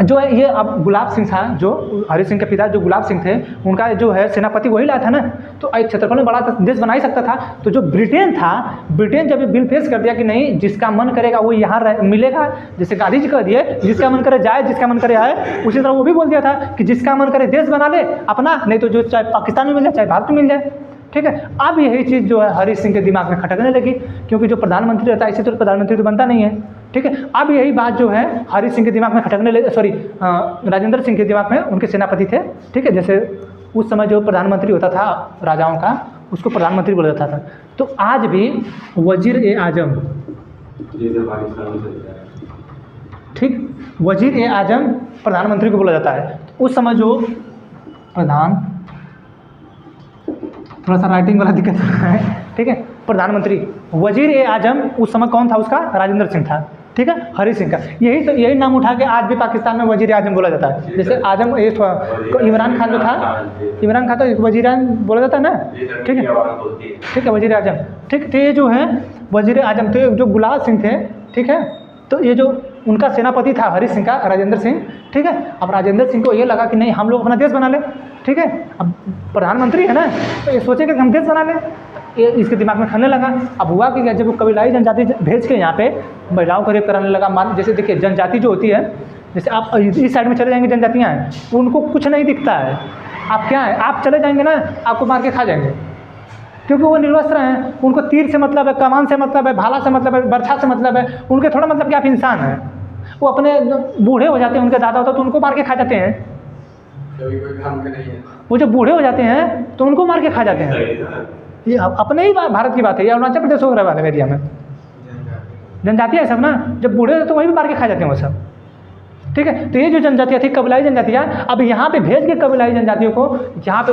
जो है ये अब गुलाब सिंह था, जो हरि सिंह के पिता जो गुलाब सिंह थे, उनका जो है सेनापति वही लाया था ना। तो एक क्षेत्रफल में बड़ा देश बना ही सकता था। तो जो ब्रिटेन था, ब्रिटेन जब ये बिल पेश कर दिया कि नहीं जिसका मन करेगा वो यहाँ मिलेगा, जैसे गांधी जी कह दिए जिसका मन करे जाए, जिसका मन करे आए, उसी तरह वो भी बोल दिया था कि जिसका मन करे देश बना ले अपना, नहीं तो जो चाहे पाकिस्तान में मिल जाए चाहे भारत में मिल जाए। ठीक है, अब यही चीज़ जो है हरि सिंह के दिमाग में खटकने लगी, क्योंकि जो प्रधानमंत्री रहता है इसी तरह प्रधानमंत्री तो बनता नहीं है। ठीक है, अब यही बात जो है हरि सिंह के दिमाग में खटकने लगी, राजेंद्र सिंह के दिमाग में, उनके सेनापति थे। ठीक है, जैसे उस समय जो प्रधानमंत्री होता था राजाओं का, उसको प्रधानमंत्री बोला जाता था। तो आज भी वजीर आजम, ठीक, वजीर आजम प्रधानमंत्री को बोला जाता है। उस समय जो थोड़ा सा राइटिंग वाला दिक्कत है। ठीक है, प्रधानमंत्री वजीर आजम उस समय कौन था? उसका राजेंद्र सिंह था। ठीक है, हरि सिंह का यही नाम उठा के आज भी पाकिस्तान में वजीर आजम बोला जाता है। जैसे आजम इमरान खान जो था, इमरान खान तो वजीर आजम बोला जाता है ना। ठीक है, ठीक है, वजीर आजम। ठीक, तो ये जो है वजीर आजम, तो जो गुलाब सिंह थे, ठीक है, तो ये जो उनका सेनापति था हरि सिंह का राजेंद्र सिंह। ठीक है, अब राजेंद्र सिंह को ये लगा कि नहीं हम लोग अपना देश बना लें। ठीक है, अब प्रधानमंत्री है ना, तो ये सोचेगा कि हम देश बना लें, ये इसके दिमाग में खाने लगा। अब हुआ कि जब वो कबीलाई जनजाति भेज के यहाँ पे महिलाओं को रेप कराने लगा। मान जैसे देखिए जनजाति जो होती है, जैसे आप इस साइड में चले जाएंगे जनजातियाँ हैं, उनको कुछ नहीं दिखता है। आप क्या है, आप चले जाएंगे ना आपको मार के खा जाएंगे, क्योंकि वो निर्वस्त्र हैं। उनको तीर से मतलब है, कमान से मतलब है, भाला से मतलब है, बर्छा से मतलब है, उनके थोड़ा मतलब कि आप इंसान हैं। वो अपने बूढ़े हो जाते हैं, उनके दादा होता तो उनको मार के खा जाते हैं। वो जब बूढ़े हो जाते हैं तो उनको मार के खा जाते हैं। ये अपने ही भारत की बात है, या अरुणाचल प्रदेश वगैरह वाले एरिया में जनजाति है सब ना, जब बूढ़े होते तो वही भी मार के खा जाते हैं वो सब। ठीक है, तो ये जो जनजातियाँ थी कबीलाई जनजातियाँ, अब यहाँ पे भेज के कबीलाई जनजातियों को, यहाँ पे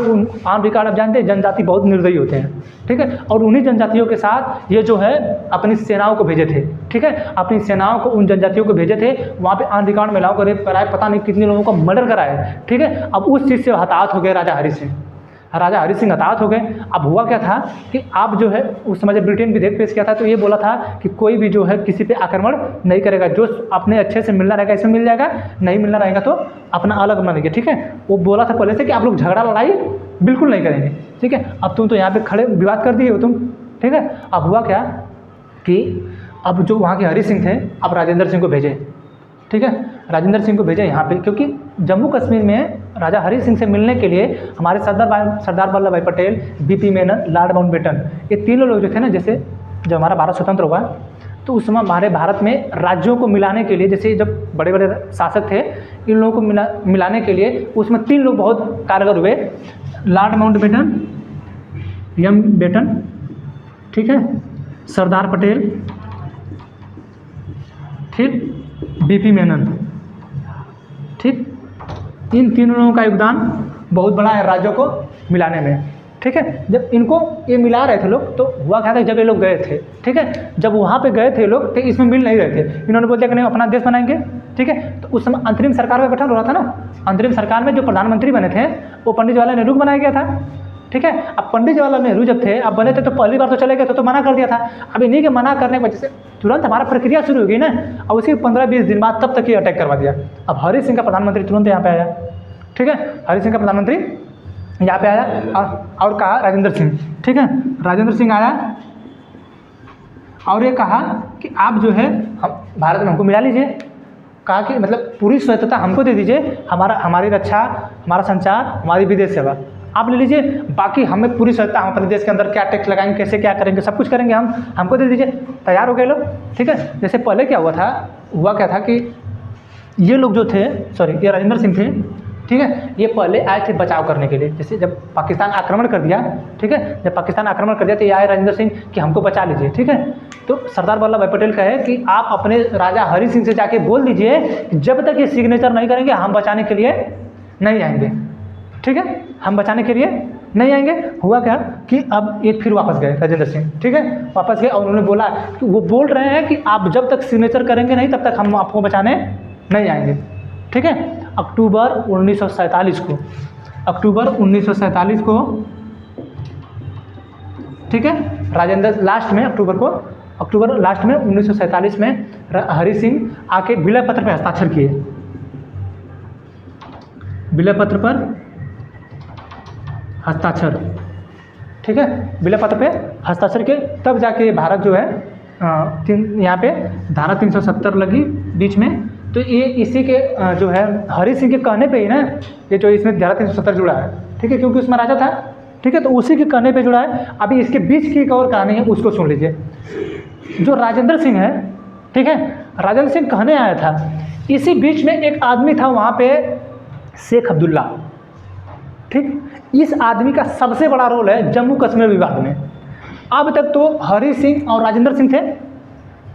आम रिकॉर्ड आप जानते हैं जनजाति बहुत निर्दयी होते हैं। ठीक है, और उन्हीं जनजातियों के साथ ये जो है अपनी सेनाओं को भेजे थे। ठीक है, अपनी सेनाओं को उन जनजातियों को भेजे थे, वहाँ पे आन रिकॉर्ड महिलाओं को रेप कराए, पता नहीं कितने लोगों को मर्डर कराए। ठीक है, अब उस चीज़ से हताहत हो गए राजा हरि सिंह हताहत हो गए। अब हुआ क्या था कि आप जो है उस समय जब ब्रिटेन विधेयक पेश किया था तो ये बोला था कि कोई भी जो है किसी पे आक्रमण नहीं करेगा, जो अपने अच्छे से मिलना रहेगा इसमें मिल जाएगा, नहीं मिलना रहेगा तो अपना अलग बनेंगे। ठीक है, वो बोला था पहले से कि आप लोग झगड़ा लड़ाई बिल्कुल नहीं करेंगे। ठीक है, अब तुम तो यहाँ पे खड़े विवाद कर दिए हो तुम। ठीक है, अब हुआ क्या कि अब जो वहाँ के हरि सिंह थे अब राजेंद्र सिंह को भेजे, ठीक है, राजेंद्र सिंह को भेजे यहाँ पे, क्योंकि जम्मू कश्मीर में राजा हरि सिंह से मिलने के लिए हमारे सरदार वल्लभ भाई Patel, BP Menon, Lord Mountbatten, ये तीनों लोग जो थे ना, जैसे जब हमारा भारत स्वतंत्र हुआ तो उस समय हमारे भारत में राज्यों को मिलाने के लिए, जैसे जब बड़े बड़े शासक थे इन लोगों को मिलाने के लिए उसमें 3 लोग बहुत कारगर हुए, लॉर्ड माउंटबेटन, एम बेटन, ठीक है, सरदार पटेल, ठीक, बीपी मेनन, ठीक, इन तीनों लोगों का योगदान बहुत बड़ा है राज्यों को मिलाने में, ठीक है। जब इनको ये मिला रहे थे लोग तो हुआ क्या था, जब ये लोग गए थे, ठीक है, जब वहाँ पे गए थे लोग तो इसमें मिल नहीं रहे थे, इन्होंने बोल दिया कि नहीं अपना देश बनाएंगे, ठीक है। तो उस समय अंतरिम सरकार का गठन हो रहा था ना, अंतरिम सरकार में जो प्रधानमंत्री बने थे वो पंडित जवाहरलाल नेहरू को बनाया गया था, ठीक है। अब पंडित जवाहरलाल नेहरू जब थे, अब बने थे तो पहली बार तो चले गए थे तो मना कर दिया था। अब इन्हीं के मना करने की वजह से तुरंत हमारा प्रक्रिया शुरू हो गई ना, और उसके 15-20 दिन बाद तब तक ये अटैक करवा दिया। अब हरि सिंह का प्रधानमंत्री तुरंत यहाँ पे आया, ठीक है, हरि सिंह का प्रधानमंत्री यहाँ पे आया और कहा राजेंद्र सिंह, ठीक है, राजेंद्र सिंह आया और ये कहा कि आप जो है हम भारत में हमको मिला लीजिए, कहा कि मतलब पूरी स्वायत्तता हमको दे दीजिए, हमारी रक्षा, हमारा संचार, हमारी विदेश सेवा आप ले लीजिए, बाकी हमें पूरी स्वायत्तता, हम अपने देश के अंदर क्या टैक्स लगाएंगे, कैसे क्या करेंगे, सब कुछ करेंगे हमको दे दीजिए। तैयार हो गए लोग, ठीक है। जैसे पहले क्या हुआ क्या था कि ये लोग जो थे, ये राजेंद्र सिंह थे, ठीक है, ये पहले आए थे बचाव करने के लिए। जैसे जब पाकिस्तान आक्रमण कर दिया, ठीक है, जब पाकिस्तान आक्रमण कर दिया तो ये आए राजेंद्र सिंह कि हमको बचा लीजिए, ठीक है। तो सरदार वल्लभ भाई पटेल कहे कि आप अपने राजा हरि सिंह से जाके बोल दीजिए कि जब तक ये सिग्नेचर नहीं करेंगे हम बचाने के लिए नहीं आएंगे, ठीक है, हम बचाने के लिए नहीं आएंगे। हुआ क्या कि अब ये फिर वापस गए राजेंद्र सिंह, ठीक है, वापस गए और उन्होंने बोला कि वो बोल रहे हैं कि आप जब तक सिग्नेचर करेंगे नहीं तब तक हम आपको बचाने नहीं आएंगे, ठीक है। अक्टूबर 1947 को, अक्टूबर 1947 को, ठीक है, अक्टूबर लास्ट में 1947 में हरि सिंह आके विलय पत्र पर हस्ताक्षर किए, विलय पत्र पर हस्ताक्षर, ठीक है, विलय पत्र पे हस्ताक्षर के तब जाके भारत जो है यहाँ पे धारा 370 लगी बीच में। तो ये इसी के जो है हरि सिंह के कहने पे ही ना ये जो इसमें धारा 370 जुड़ा है, ठीक है, क्योंकि उसमें राजा था, ठीक है, तो उसी के कहने पे जुड़ा है। अभी इसके बीच की एक और कहानी है, उसको सुन लीजिए। जो राजेंद्र सिंह है, ठीक है, राजेंद्र सिंह कहने आया था, इसी बीच में एक आदमी था वहाँ पे, शेख अब्दुल्ला, ठीक, इस आदमी का सबसे बड़ा रोल है जम्मू कश्मीर विवाद में। अब तक तो हरि सिंह और राजेंद्र सिंह थे,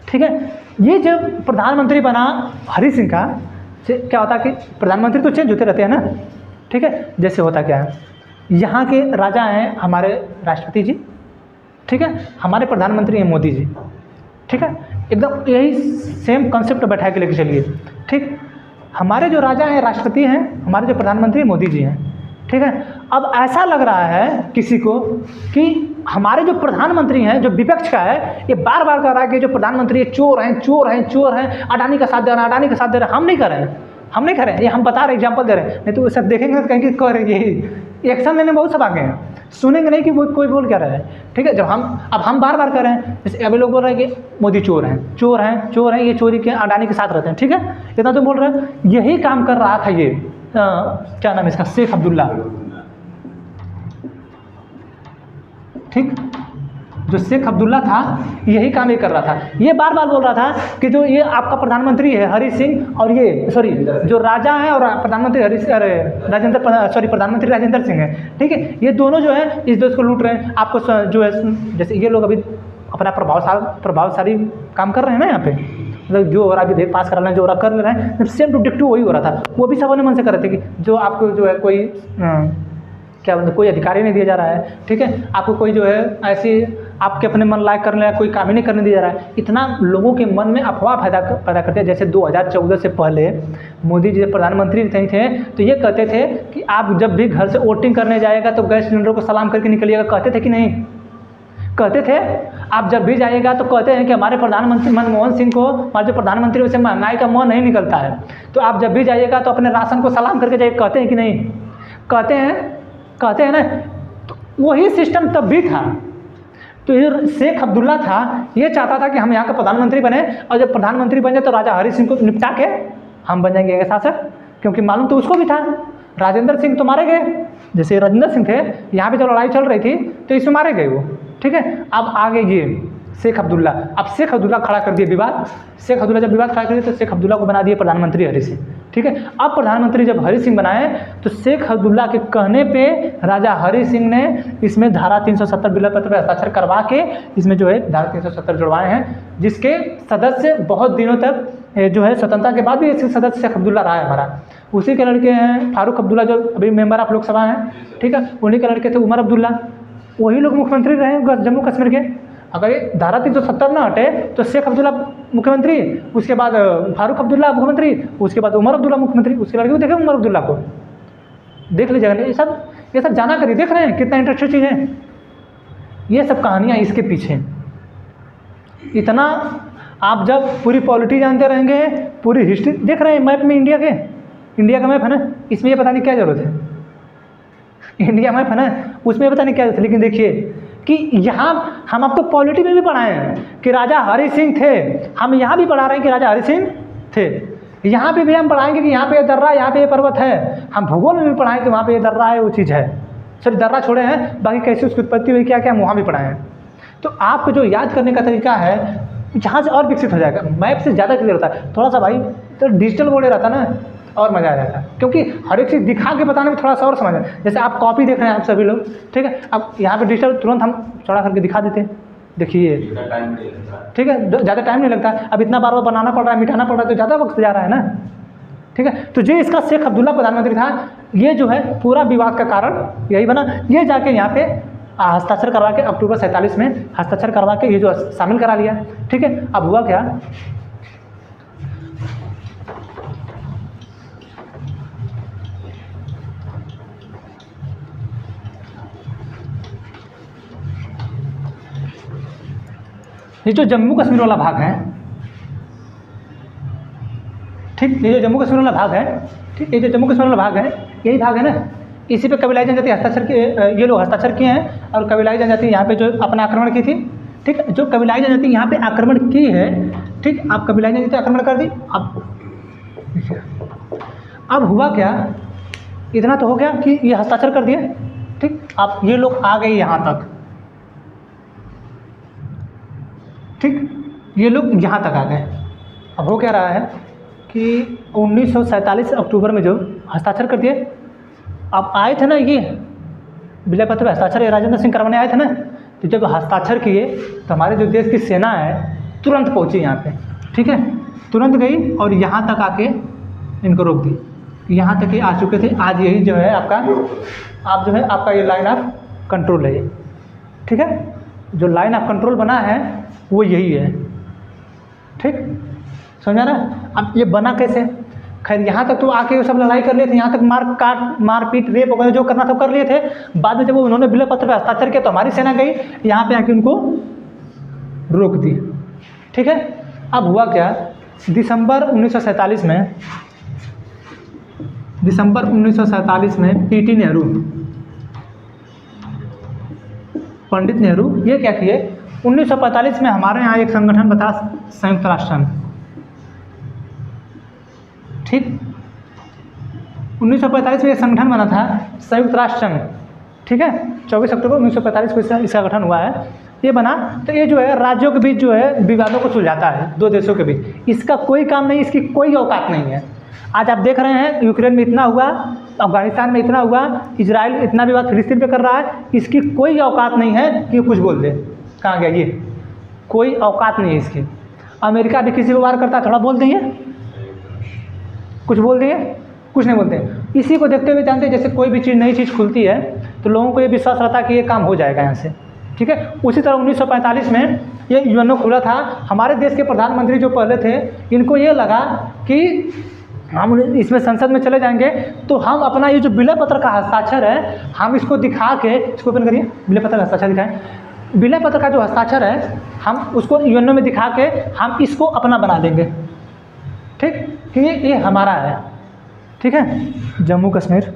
ठीक है। ये जब प्रधानमंत्री बना हरि सिंह का, क्या होता कि प्रधानमंत्री तो चेंज होते रहते हैं ना, ठीक है। जैसे होता क्या है, यहाँ के राजा हैं हमारे राष्ट्रपति जी, ठीक है, हमारे प्रधानमंत्री हैं मोदी जी, ठीक है, एकदम यही सेम कॉन्सेप्ट बैठा के लेके चलिए, ठीक। हमारे जो राजा हैं राष्ट्रपति हैं, हमारे जो प्रधानमंत्री मोदी जी हैं, ठीक है। अब ऐसा लग रहा है किसी को कि हमारे जो प्रधानमंत्री हैं, जो विपक्ष का है, ये बार बार कह रहा है कि जो प्रधानमंत्री ये चोर हैं, चोर हैं, चोर हैं, अडानी का साथ दे रहे हैं, अडानी का साथ दे रहे हैं। हम नहीं कर रहे हैं, हम नहीं कर रहे हैं, ये हम बता रहे एग्जाम्पल दे रहे हैं, नहीं तो सब देखेंगे तो कहेंगे कह रहे यही एक्शन लेने बहुत सब आगे हैं, सुनेंगे नहीं कि वो कोई बोल क्या रहा है, ठीक है। जब हम बार बार कर रहे हैं, जैसे अभी लोग बोल रहे हैं कि मोदी चोर हैं, चोर हैं, चोर हैं, ये चोरी के अडानी के साथ रहते हैं, ठीक है, इतना तो बोल रहे हैं। यही काम कर रहा था ये क्या नाम है इसका, शेख अब्दुल्ला, ठीक, जो शेख अब्दुल्ला था यही काम ये कर रहा था। ये बार बार बोल रहा था कि जो ये आपका प्रधानमंत्री है हरि सिंह और ये जो राजा है और प्रधानमंत्री प्रधानमंत्री राजेंद्र सिंह है, ठीक है, ये दोनों जो है इस देश को लूट रहे हैं। आपको जो है जैसे ये लोग अभी अपना प्रभावशाली काम कर रहे हैं ना यहाँ पे, मतलब जो हो रहा अभी पास करा रहे हैं, जो हो रहा कर ले रहे हैं, सेम टू डिक्टू वही हो रहा था। वो भी सब अपने मन से कर रहे थे कि जो आपको जो है कोई क्या बोलते, कोई अधिकार नहीं दिया जा रहा है, ठीक है, आपको कोई जो है ऐसी आपके अपने मन लायक करने लायक कोई काम ही नहीं करने दिया जा रहा है। इतना लोगों के मन में अफवाह पैदा करते हैं। जैसे 2014 से पहले मोदी जी प्रधानमंत्री थे तो ये कहते थे कि आप जब भी घर से वोटिंग करने जाएगा तो गैस सिलेंडर को सलाम करके निकलिएगा, कहते थे कि नहीं, कहते थे। आप जब भी जाइएगा तो कहते हैं कि हमारे प्रधानमंत्री मनमोहन सिंह को, हमारे जो प्रधानमंत्री से महंगाई का मुँह नहीं निकलता है, तो आप जब भी जाइएगा तो अपने राशन को सलाम करके जाइए, कहते हैं कि नहीं, कहते हैं ना। तो वही सिस्टम तब भी था, तो ये शेख अब्दुल्ला था, ये चाहता था कि हम यहाँ का प्रधानमंत्री बने, और जब प्रधानमंत्री बन जाए तो राजा हरि सिंह को निपटा के हम बन जाएंगे शासक, क्योंकि मालूम तो उसको भी था राजेंद्र सिंह तो मारे गए, जैसे राजेंद्र सिंह थे यहाँ पे जब लड़ाई चल रही थी तो इसमें मारे गए वो, ठीक है। अब आगे ये शेख अब्दुल्ला, अब शेख अब्दुल्ला खड़ा कर दिए विवाद। शेख अब्दुल्ला जब विवाद खड़ा कर दिए तो शेख अब्दुल्ला को बना दिए प्रधानमंत्री हरि सिंह, ठीक है। अब प्रधानमंत्री जब हरि सिंह बनाए तो शेख अब्दुल्ला के कहने पे राजा हरि सिंह ने इसमें धारा 370 बिल पत्र पर हस्ताक्षर करवा के इसमें जो है धारा 370 जुड़वाए हैं, जिसके सदस्य बहुत दिनों तक जो है स्वतंत्रता के बाद भी इसके सदस्य शेख अब्दुल्ला रहा है हमारा। उसी के लड़के हैं फारूक अब्दुल्ला जो अभी मेंबर ऑफ लोकसभा हैं, ठीक है, उन्हीं के लड़के थे उमर अब्दुल्ला, वही लोग मुख्यमंत्री रहे जम्मू कश्मीर के। अगर ये धारा 370 ना हटे तो शेख अब्दुल्ला मुख्यमंत्री, उसके बाद फारूक अब्दुल्ला मुख्यमंत्री, उसके बाद उमर अब्दुल्ला मुख्यमंत्री, उसके लड़के को देखें उमर अब्दुल्ला को देख लीजिएगा। ये सब जाना करिए, देख रहे हैं कितना इंटरेस्टिंग चीज़ है, ये सब कहानियाँ इसके पीछे। इतना आप जब पूरी पॉलिटी जानते रहेंगे, पूरी हिस्ट्री देख रहे हैं मैप में इंडिया का मैप है ना, इसमें ये पता नहीं क्या जरूरत है, इंडिया मैप है ना उसमें ये पता नहीं क्या जरूरत है। लेकिन देखिए कि यहाँ हम आपको पॉलिटी में भी पढ़ाए हैं कि राजा हरि सिंह थे, हम यहाँ भी पढ़ा रहे हैं कि राजा हरि सिंह थे, यहाँ पे भी हम पढ़ाएंगे कि यहाँ पे ये दर्रा, यहाँ पे ये पर्वत है। हम भूगोल में भी पढ़ाएं कि वहाँ पे ये दर्रा है, वो चीज़ है, सिर्फ दर्रा छोड़े हैं, बाकी कैसे उसकी उत्पत्ति हुई क्या क्या हम वहाँ भी पढ़ाए हैं। तो आपको जो याद करने का तरीका है जहाँ से और विकसित हो जाएगा, मैप से ज़्यादा क्लियर होता है। थोड़ा सा भाई तो डिजिटल बोर्ड रहता ना और मज़ा आ जाता है, क्योंकि हर एक चीज़ दिखा के बताने में थोड़ा सा और समझ है। जैसे आप कॉपी देख रहे हैं आप सभी लोग, ठीक है, अब यहाँ पे डिजिटल तुरंत हम चौड़ा करके दिखा देते हैं, देखिए, ठीक है, ज़्यादा टाइम नहीं लगता। अब इतना बार बार बनाना पड़ रहा है, मिटाना पड़ रहा है, तो ज़्यादा वक्त जा रहा है ना, ठीक है। तो जो इसका शेख अब्दुल्ला प्रधानमंत्री था, ये जो है पूरा विवाद का कारण यही बना। ये जाके यहाँ पे हस्ताक्षर करवा के अक्टूबर 47 में हस्ताक्षर करवा के ये जो शामिल करा लिया, ठीक है। अब हुआ क्या, ये जो जम्मू कश्मीर वाला भाग है, ठीक, ये जो जम्मू कश्मीर वाला भाग है, ठीक, ये जो जम्मू कश्मीर वाला भाग है, यही भाग है ना, इसी पे कबीलाई जनजाति हस्ताक्षर किए, ये लोग हस्ताक्षर किए हैं। और कबीलाई जनजाति यहाँ पे जो अपना आक्रमण की थी, ठीक, जो कबीलाई जनजाति यहाँ पे आक्रमण की है, ठीक, आप कबीलाई जनजाति आक्रमण कर दी। अब हुआ क्या, इतना तो हो गया कि ये हस्ताक्षर कर दिए, ठीक। अब ये लोग आ गए यहाँ तक, ठीक, ये लोग यहाँ तक आ गए। अब हो क्या रहा है कि 1947 अक्टूबर में जो हस्ताक्षर कर दिए, अब आए थे ना ये विलय पत्र पर हस्ताक्षर राजेंद्र सिंह करवाने आए थे ना, तो जब हस्ताक्षर किए तो हमारे जो देश की सेना है तुरंत पहुंची यहाँ पे, ठीक है, तुरंत गई और यहाँ तक आके इनको रोक दी। यहाँ तक ये आ चुके थे। आज यही जो है आपका, आप जो है आपका ये लाइन ऑफ कंट्रोल है, ठीक है, जो लाइन ऑफ कंट्रोल बना है वो यही है, ठीक, समझा ना। अब ये बना कैसे, खैर यहाँ तक तो आके वो सब लड़ाई कर लिए थे, यहाँ तक मारपीट रेप वगैरह जो करना था कर लिए थे। बाद में जब वो उन्होंने विलय पत्र पर हस्ताक्षर किया तो हमारी सेना गई यहाँ पे आके उनको रोक दी, ठीक है। अब हुआ क्या, दिसंबर 1947 में पीटी नेहरू, पंडित नेहरू ये क्या किए, 1945 में हमारे यहाँ एक संगठन बता संयुक्त राष्ट्र संघ, ठीक, 1945 में एक संगठन बना था संयुक्त राष्ट्र संघ, ठीक है, 24 अक्टूबर 1945 को इसका गठन हुआ है। ये बना तो ये जो है राज्यों के बीच जो है विवादों को सुलझाता है, दो देशों के बीच। इसका कोई काम नहीं, इसकी कोई औकात नहीं है। आज आप देख रहे हैं यूक्रेन में इतना हुआ, अफगानिस्तान में इतना हुआ, इजराइल इतना विवाद फिलिस्तीन पे कर रहा है, इसकी कोई औकात नहीं है कि कुछ बोल दे। कहाँ गया ये, कोई औकात नहीं है इसकी। अमेरिका भी किसी को वार करता है, थोड़ा बोल देंगे, कुछ बोल देंगे, कुछ नहीं बोलते। इसी को देखते हुए जानते हैं जैसे कोई भी चीज़ नई चीज़ खुलती है तो लोगों को ये विश्वास रहता है कि ये काम हो जाएगा यहाँ से, ठीक है। उसी तरह 1945 में ये यूएनओ खुला था। हमारे देश के प्रधानमंत्री जो पहले थे, इनको ये लगा कि हम इसमें संसद में चले जाएंगे तो हम अपना ये जो विलय पत्र का हस्ताक्षर है, हम इसको दिखा के, इसको ओपन करिए, विलय पत्र का हस्ताक्षर दिखाएं। विलय पत्र का जो हस्ताक्षर है हम उसको यूएनओ में दिखा के हम इसको अपना बना देंगे, ठीक, कि ये हमारा है, ठीक है। जम्मू कश्मीर,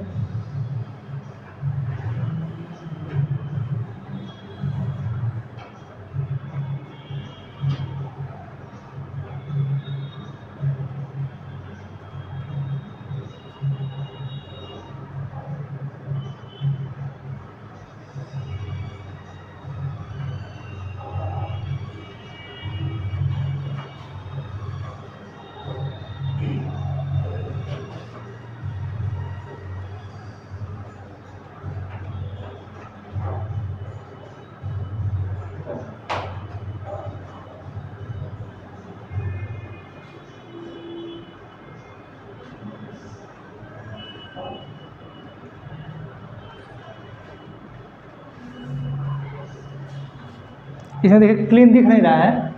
इसमें देखिए क्लीन दिख नहीं रहा है,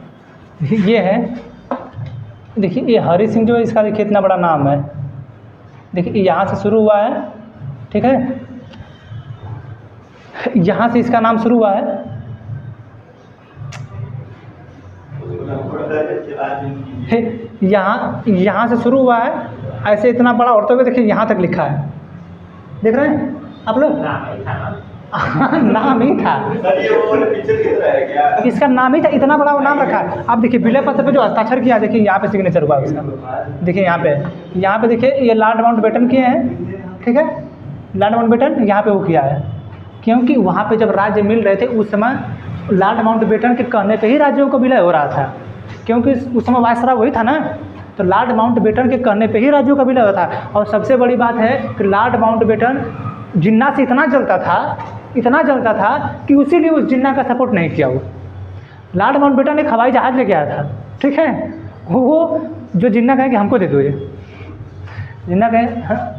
ये है, देखिए ये हरि सिंह जो है, इसका देखिए इतना बड़ा नाम है, देखिए यहाँ से शुरू हुआ है, ठीक है, यहाँ से इसका नाम शुरू हुआ है, यहाँ से शुरू हुआ है, ऐसे इतना बड़ा औरतों में देखिए यहाँ तक लिखा है, देख रहे हैं आप लोग? नाम ही था सर, ये वो पिक्चर की तरह है क्या? इसका, नाम ही था, इतना बड़ा वो नाम रखा है। आप देखिए विलय पत्र पे जो हस्ताक्षर किया, देखिए यहाँ पे सिग्नेचर हुआ उसका, देखिए यहाँ पे देखिए ये लॉर्ड माउंटबेटन किए हैं, ठीक है, लॉर्ड माउंटबेटन यहाँ पे वो किया है, क्योंकि वहाँ पे जब राज्य मिल रहे थे उस समय लॉर्ड माउंटबेटन के कहने पे ही राज्यों को विलय हो रहा था, क्योंकि उस समय वायसराय वही था ना, तो लॉर्ड माउंटबेटन के कहने पे ही राज्यों का विलय होता था। और सबसे बड़ी बात है कि लॉर्ड माउंटबेटन जिन्ना से इतना जलता था कि इसीलिए उस जिन्ना का सपोर्ट नहीं किया। वो लॉर्ड माउंटबेटन एक हवाई जहाज़ लेके आया था, ठीक है, वो जो जिन्ना कहे कि हमको दे दो, ये जिन्ना कहे,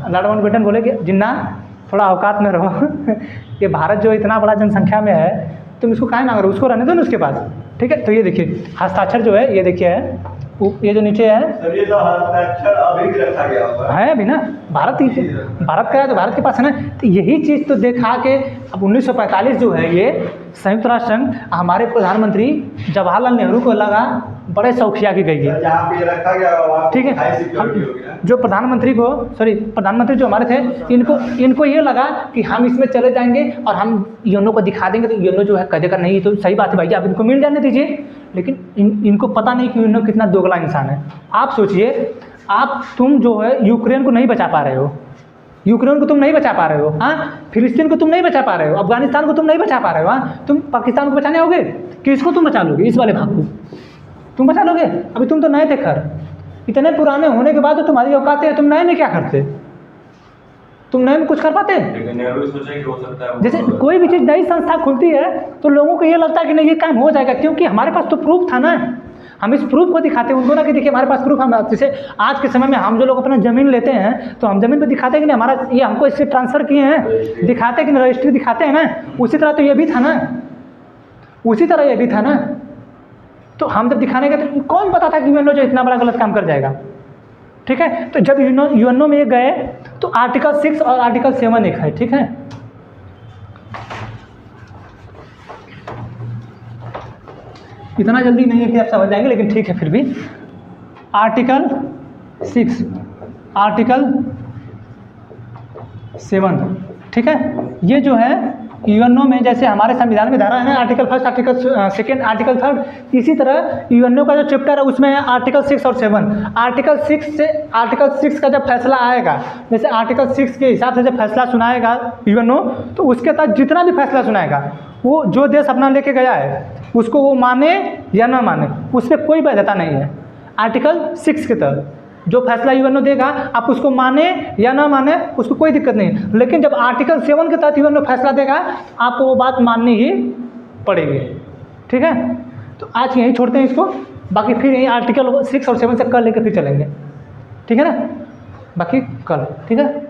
लॉर्ड माउंटबेटन बोले कि जिन्ना थोड़ा औकात में रहो ये भारत जो इतना बड़ा जनसंख्या में है, तुम इसको काहे मांग रहे हो, उसको रहने दो ना उसके पास, ठीक है। तो ये देखिए हस्ताक्षर जो है, ये देखिए है, ये जो नीचे है, सर ये तो हस्ताक्षर अभी भी रखा गया हुआ है अभी ना, भारत का है तो भारत के पास है ना। तो यही चीज़ तो देखा के अब 1945 जो है, ये संयुक्त राष्ट्र संघ हमारे प्रधानमंत्री जवाहरलाल नेहरू को लगा बड़े शौकिया की गई है, जहाँ पे रखा गया हुआ, ठीक है। जो प्रधानमंत्री जो हमारे थे, इनको ये लगा कि हम इसमें चले जाएंगे और हम यूएनओ को दिखा देंगे, तो यूएनओ जो है कह देगा नहीं तो सही बात है भाई, आप इनको मिल जाने दीजिए। लेकिन इनको पता नहीं कि यूएनओ कितना दोगला इंसान है। आप सोचिए, तुम जो है यूक्रेन को नहीं बचा पा रहे हो, यूक्रेन को तुम नहीं बचा पा रहे हो, हाँ, फिलिस्तीन को तुम नहीं बचा पा रहे हो, अफगानिस्तान को तुम नहीं बचा पा रहे हो, हाँ, तुम पाकिस्तान को बचाने आओगे, किसको तुम बचा लोगे? इस वाले भाग को तुम बचा लोगे? अभी तुम तो नए थे, खैर इतने पुराने होने के बाद तो तुम्हारी औकात है, तुम नए में क्या करते? तुम नए में कुछ कर पाते? जैसे कोई भी चीज़ नई संस्था खुलती है तो लोगों को ये लगता है कि नहीं ये काम हो जाएगा, क्योंकि हमारे पास तो प्रूफ था ना, हम इस प्रूफ को दिखाते हैं उनको ना कि देखिए हमारे पास प्रूफ। हम जैसे आज के समय में हम जो लोग अपना ज़मीन लेते हैं तो हम ज़मीन पे दिखाते हैं कि नहीं हमारा ये हमको इससे ट्रांसफ़र किए हैं, दिखाते हैं कि रजिस्ट्री दिखाते हैं ना। उसी तरह तो ये भी था ना, उसी तरह ये भी था ना। तो हम जब दिखाने गए तो कौन पता था कि यूएनओ जो इतना बड़ा गलत काम कर जाएगा, ठीक है। तो जब यूएनओ में ये गए तो आर्टिकल 6 और आर्टिकल 7 एक है, ठीक है। इतना जल्दी नहीं है कि आप समझ जाएंगे, लेकिन ठीक है फिर भी। आर्टिकल 6, आर्टिकल 7, ठीक है। ये जो है यूएनओ में, जैसे हमारे संविधान में धारा है ना, आर्टिकल 1, आर्टिकल 2, आर्टिकल 3, इसी तरह यूएनओ का जो चैप्टर है उसमें है आर्टिकल 6 और 7। आर्टिकल 6 का जब फैसला आएगा, जैसे आर्टिकल 6 के हिसाब से जब फैसला सुनाएगा यूएनओ, तो उसके तहत जितना भी फैसला सुनाएगा वो जो देश अपना लेके गया है उसको वो माने या ना माने, उस पर कोई वैधता नहीं है। आर्टिकल 6 के तहत जो फैसला यूएनओ देगा, आप उसको माने या ना माने उसको कोई दिक्कत नहीं। लेकिन जब आर्टिकल 7 के तहत यूएनओ फैसला देगा, आपको वो बात माननी ही पड़ेगी, ठीक है। तो आज यहीं छोड़ते हैं इसको, बाकी फिर यही आर्टिकल 6 और 7 से कल लेकर फिर चलेंगे, ठीक है ना, बाकी कल, ठीक है।